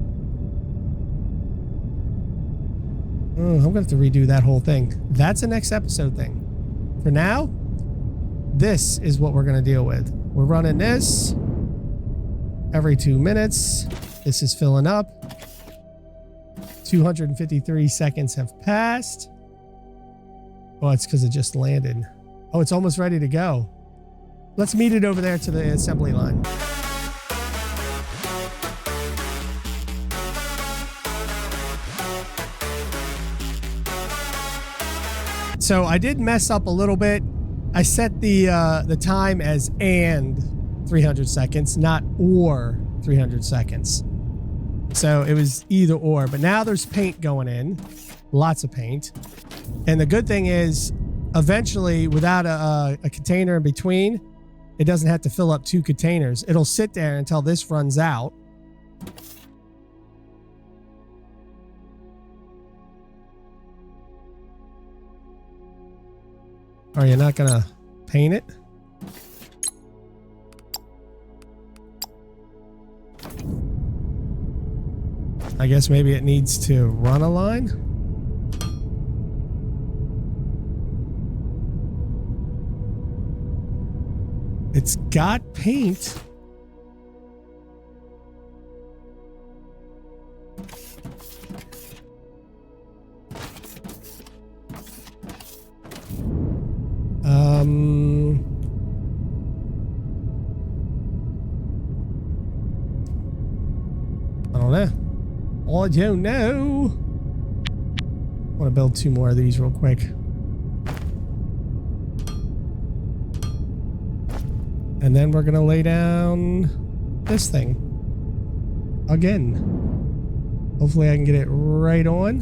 I'm going to have to redo that whole thing. That's a next episode thing. For now, this is what we're going to deal with. We're running this every 2 minutes. This is filling up. 253 seconds have passed. Oh, it's because it just landed. Oh, it's almost ready to go. Let's meet it over there to the assembly line. So I did mess up a little bit. I set the time as and 300 seconds, not or 300 seconds. So it was either or, but now there's paint going in, lots of paint. And the good thing is eventually without a container in between, it doesn't have to fill up 2 containers. It'll sit there until this runs out. Are you not gonna paint it? I guess maybe it needs to run a line. It's got paint. I don't know. I want to build 2 more of these real quick. And then we're going to lay down this thing again. Hopefully I can get it right on.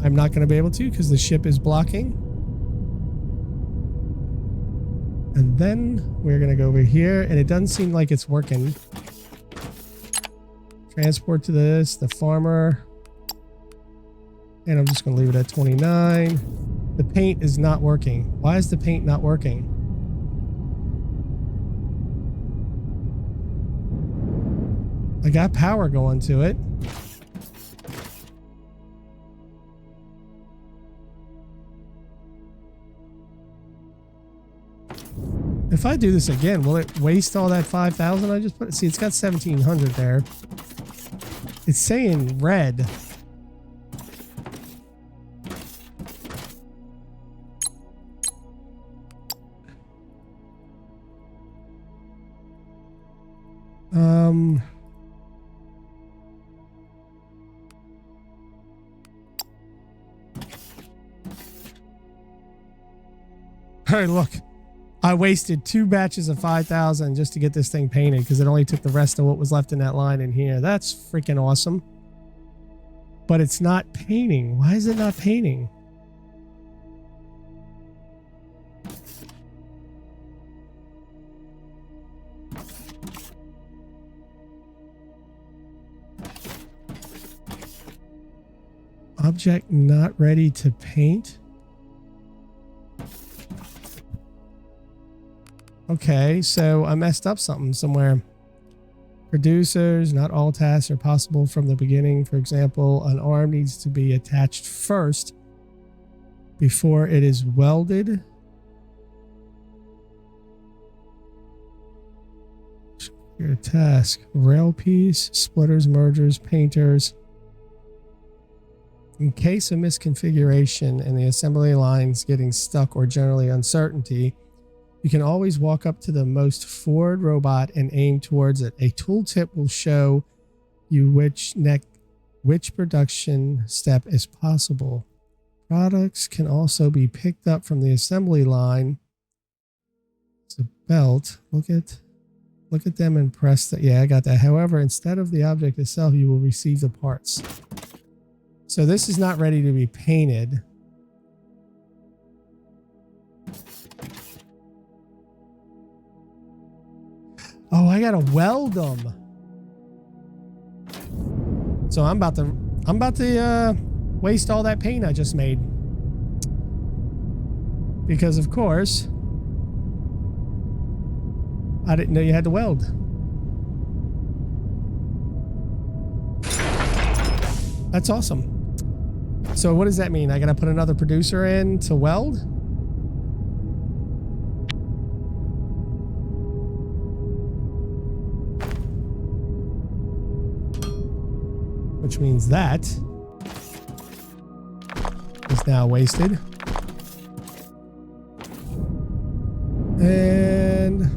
I'm not going to be able to because the ship is blocking. And then we're going to go over here, and it doesn't seem like it's working. Transport to this, the farmer. And I'm just going to leave it at 29. The paint is not working. Why is the paint not working? I got power going to it. If I do this again, will it waste all that 5,000 I just put? See, it's got 1,700 there. It's saying red. All right, look. I wasted 2 batches of 5,000 just to get this thing painted because it only took the rest of what was left in that line in here. That's freaking awesome. But it's not painting. Why is it not painting? Object not ready to paint. Okay, so I messed up something somewhere. Producers, not all tasks are possible from the beginning. For example, an arm needs to be attached first before it is welded. Your task, rail piece, splitters, mergers, painters. In case of misconfiguration and the assembly lines getting stuck or generally uncertainty, you can always walk up to the most forward robot and aim towards it. A tooltip will show you which production step is possible. Products can also be picked up from the assembly line. It's a belt. Look at them and press that. Yeah, I got that. However, instead of the object itself, you will receive the parts. So this is not ready to be painted. Oh, I gotta weld them. So I'm about to waste all that paint I just made. Because of course, I didn't know you had to weld. That's awesome. So what does that mean? I gotta put another producer in to weld? Which means that is now wasted. And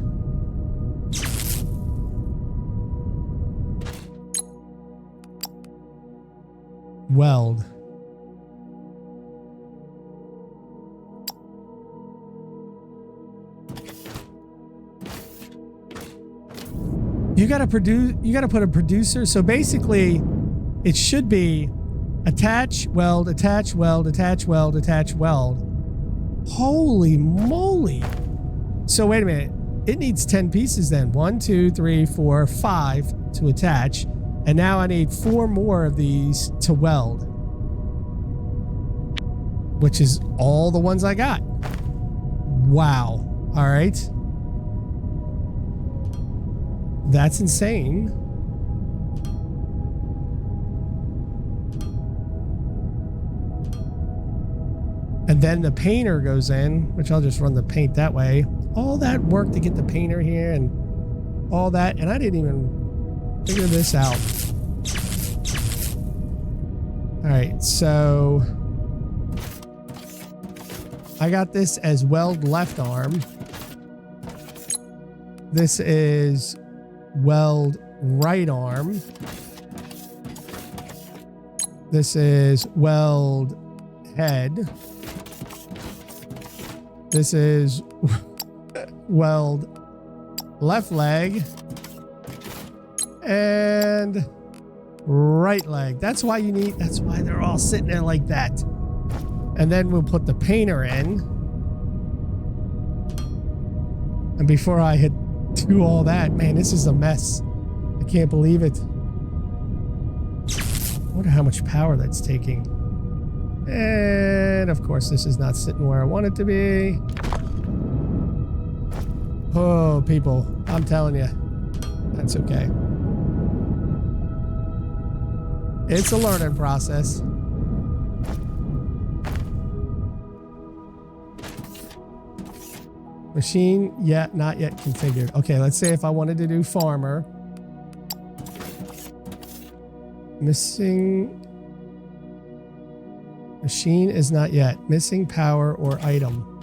weld. You gotta put a producer. So basically it should be attach, weld, attach, weld, attach, weld, attach, weld. Holy moly. So wait a minute. It needs 10 pieces then. 1, 2, 3, 4, 5 to attach. And now I need 4 more of these to weld. Which is all the ones I got. Wow. All right. That's insane. And then the painter goes in, which I'll just run the paint that way. All that work to get the painter here and all that. And I didn't even figure this out. All right, so I got this as weld left arm. This is weld right arm. This is weld head. This is weld left leg and right leg. That's why they're all sitting there like that. And then we'll put the painter in. And before I do all that, man, this is a mess. I can't believe it. I wonder how much power that's taking. And of course, this is not sitting where I want it to be. Oh, people, I'm telling you, that's okay. It's a learning process. Machine, not yet configured. Okay, let's say if I wanted to do farmer. Missing. Machine is not yet. Missing power or item.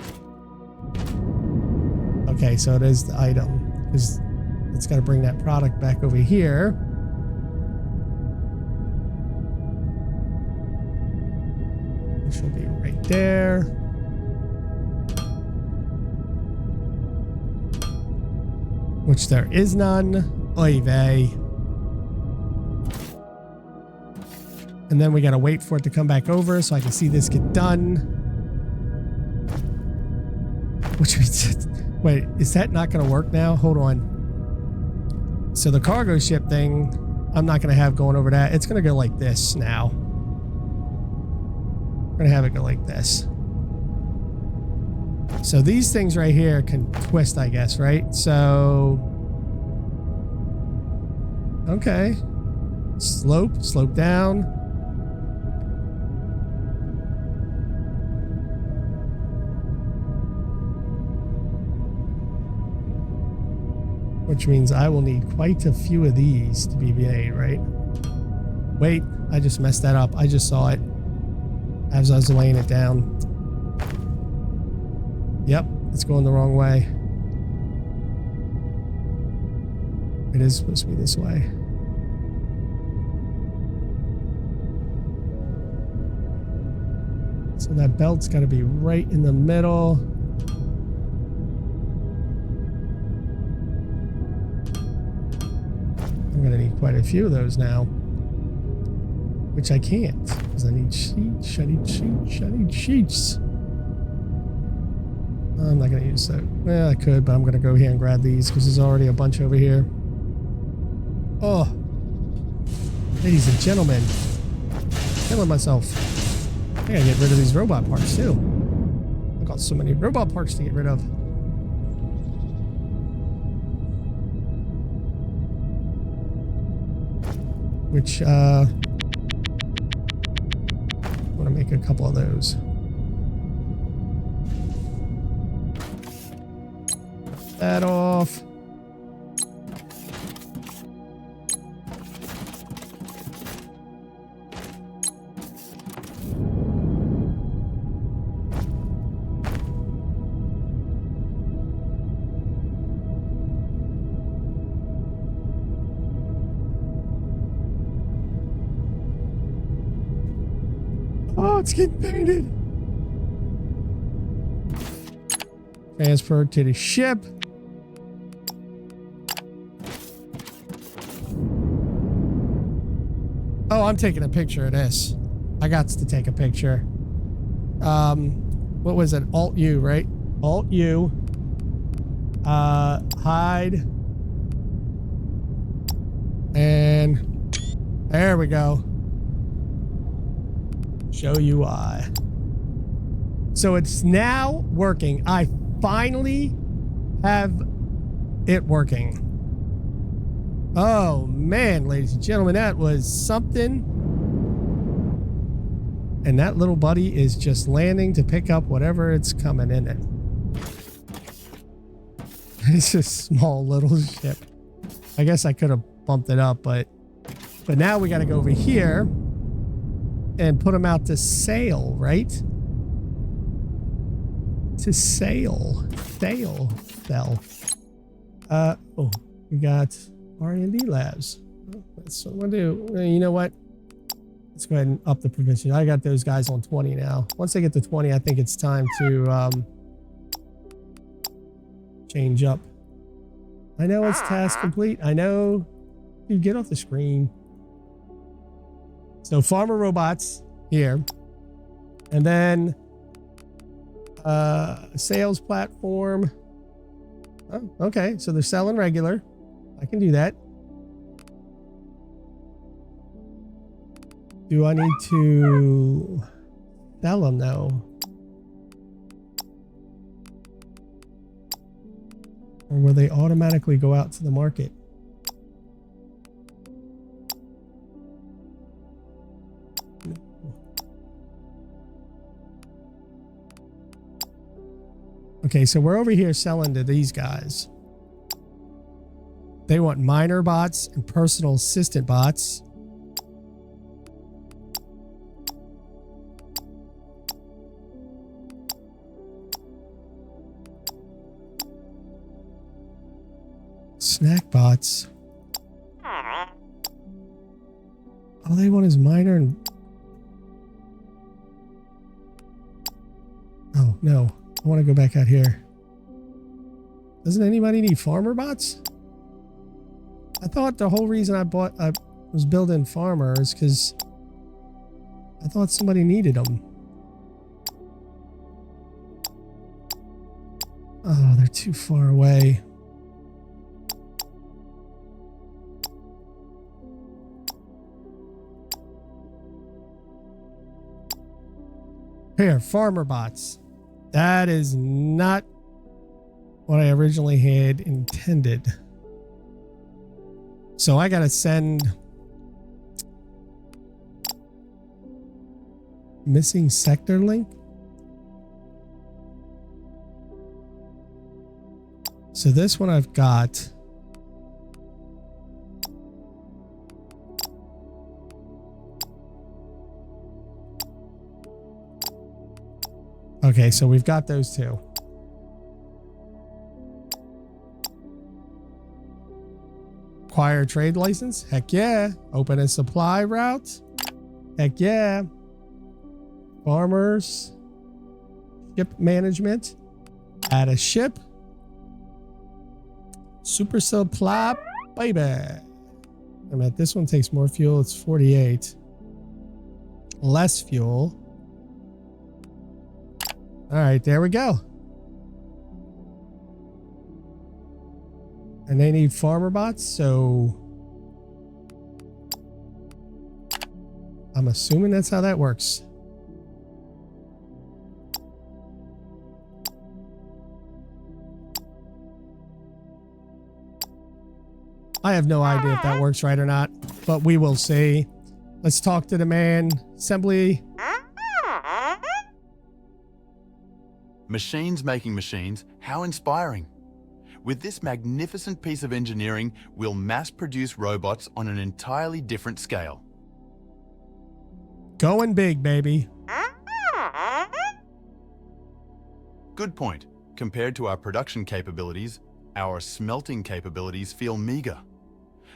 Okay, so it is the item. Because it's got to bring that product back over here. Which will be right there. Which there is none. Oy vey. And then we gotta wait for it to come back over so I can see this get done. Which means, wait, is that not gonna work now? Hold on. So the cargo ship thing, I'm not gonna have going over that. It's gonna go like this now. I'm gonna have it go like this. So these things right here can twist, I guess, right? So, okay. Slope down. Which means I will need quite a few of these to be made, right? Wait, I just messed that up. I just saw it as I was laying it down. Yep, it's going the wrong way. It is supposed to be this way. So that belt's got to be right in the middle. I'm going to need quite a few of those now. Which I can't, because I need sheets. I need sheets. I'm not going to use that. Well, I could, but I'm going to go here and grab these because there's already a bunch over here. Oh. Ladies and gentlemen. Killing myself. I gotta get rid of these robot parts too. I've got so many robot parts to get rid of. Which, I want to make a couple of those. That off. Oh, it's getting painted. Transfer to the ship. Oh, I'm taking a picture of this. I got to take a picture. What was it? Alt-U, right? Alt-U. Hide. And there we go. Show UI. So it's now working. I finally have it working. Oh man, ladies and gentlemen, that was something. And that little buddy is just landing to pick up whatever it's coming in it. It's a small little ship. I guess I could have bumped it up, but now we got to go over here and put them out to sail, right? To sail. Sell. Oh, we got R&D labs. That's what I'm gonna do. You know what? Let's go ahead and up the provision. I got those guys on 20 now. Once they get to 20, I think it's time to change up. I know it's task complete. I know. Dude, get off the screen. So farmer robots here. And then sales platform. Oh, okay. So they're selling regular. I can do that. Do I need to sell them though? Or will they automatically go out to the market? Okay, so we're over here selling to these guys. They want miner bots and personal assistant bots. Snack bots. All they want is miner and... Oh, no. I want to go back out here. Doesn't anybody need farmer bots? I thought the whole reason I was building farmers because I thought somebody needed them. Oh, they're too far away. Here, farmer bots. That is not what I originally had intended. So I gotta send missing sector link. So this one I've got. Okay, so we've got those two. Acquire trade license? Heck yeah. Open a supply route? Heck yeah. Farmers. Ship management. Add a ship. Super supply, baby. I mean, this one takes more fuel. It's 48. Less fuel. All right, there we go. And they need farmer bots, so I'm assuming that's how that works. I have no idea if that works right or not, but we will see. Let's talk to the man. Assembly. Machines making machines, how inspiring. With this magnificent piece of engineering, we'll mass produce robots on an entirely different scale. Going big, baby. Good point. Compared to our production capabilities, our smelting capabilities feel meager.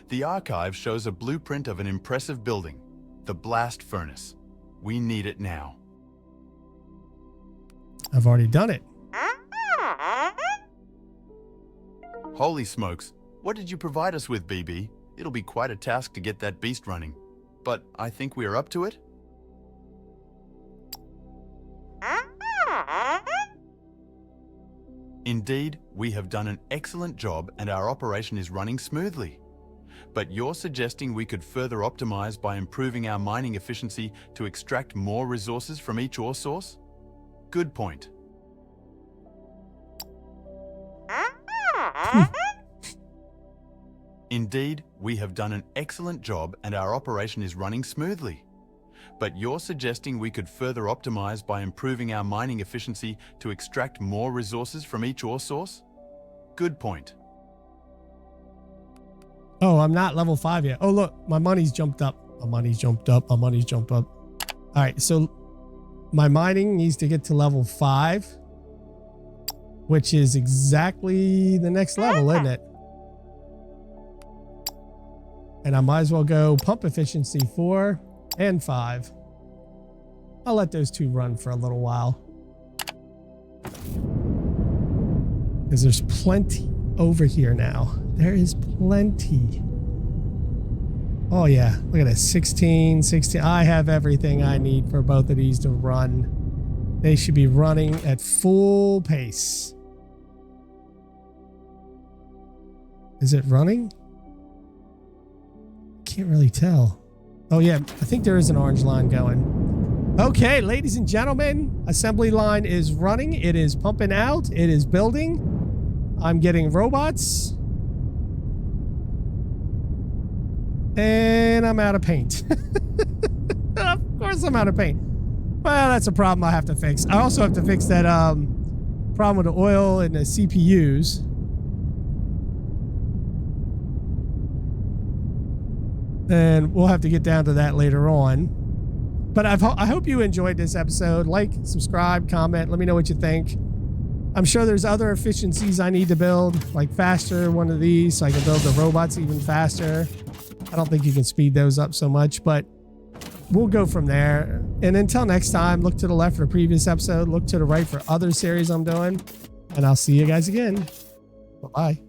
The archive shows a blueprint of an impressive building, the blast furnace. We need it now. I've already done it. Holy smokes, what did you provide us with, BB? It'll be quite a task to get that beast running, but I think we are up to it. Indeed, we have done an excellent job and our operation is running smoothly. But you're suggesting we could further optimize by improving our mining efficiency to extract more resources from each ore source? Good point. Indeed, we have done an excellent job and our operation is running smoothly. But you're suggesting we could further optimize by improving our mining efficiency to extract more resources from each ore source? Good point. Oh, I'm not level 5 yet. Oh, look, my money's jumped up. My money's jumped up. My money's jumped up. All right, so my mining needs to get to level 5, which is exactly the next level, isn't it? And I might as well go pump efficiency 4. and 5. I'll let those 2 run for a little while. Because there's plenty over here now. There is plenty. Oh yeah, look at this. 16. I have everything I need for both of these to run. They should be running at full pace. Is it running? Can't really tell. Oh yeah, I think there is an orange line going. Okay, ladies and gentlemen, assembly line is running. It is pumping out. It is building. I'm getting robots. And I'm out of paint. Of course I'm out of paint. Well, that's a problem I have to fix. I also have to fix that problem with the oil and the CPUs. And we'll have to get down to that later on. But I hope you enjoyed this episode. Like, subscribe, comment. Let me know what you think. I'm sure there's other efficiencies I need to build, like faster one of these so I can build the robots even faster. I don't think you can speed those up so much, but we'll go from there. And until next time, look to the left for the previous episode. Look to the right for other series I'm doing. And I'll see you guys again. Bye-bye.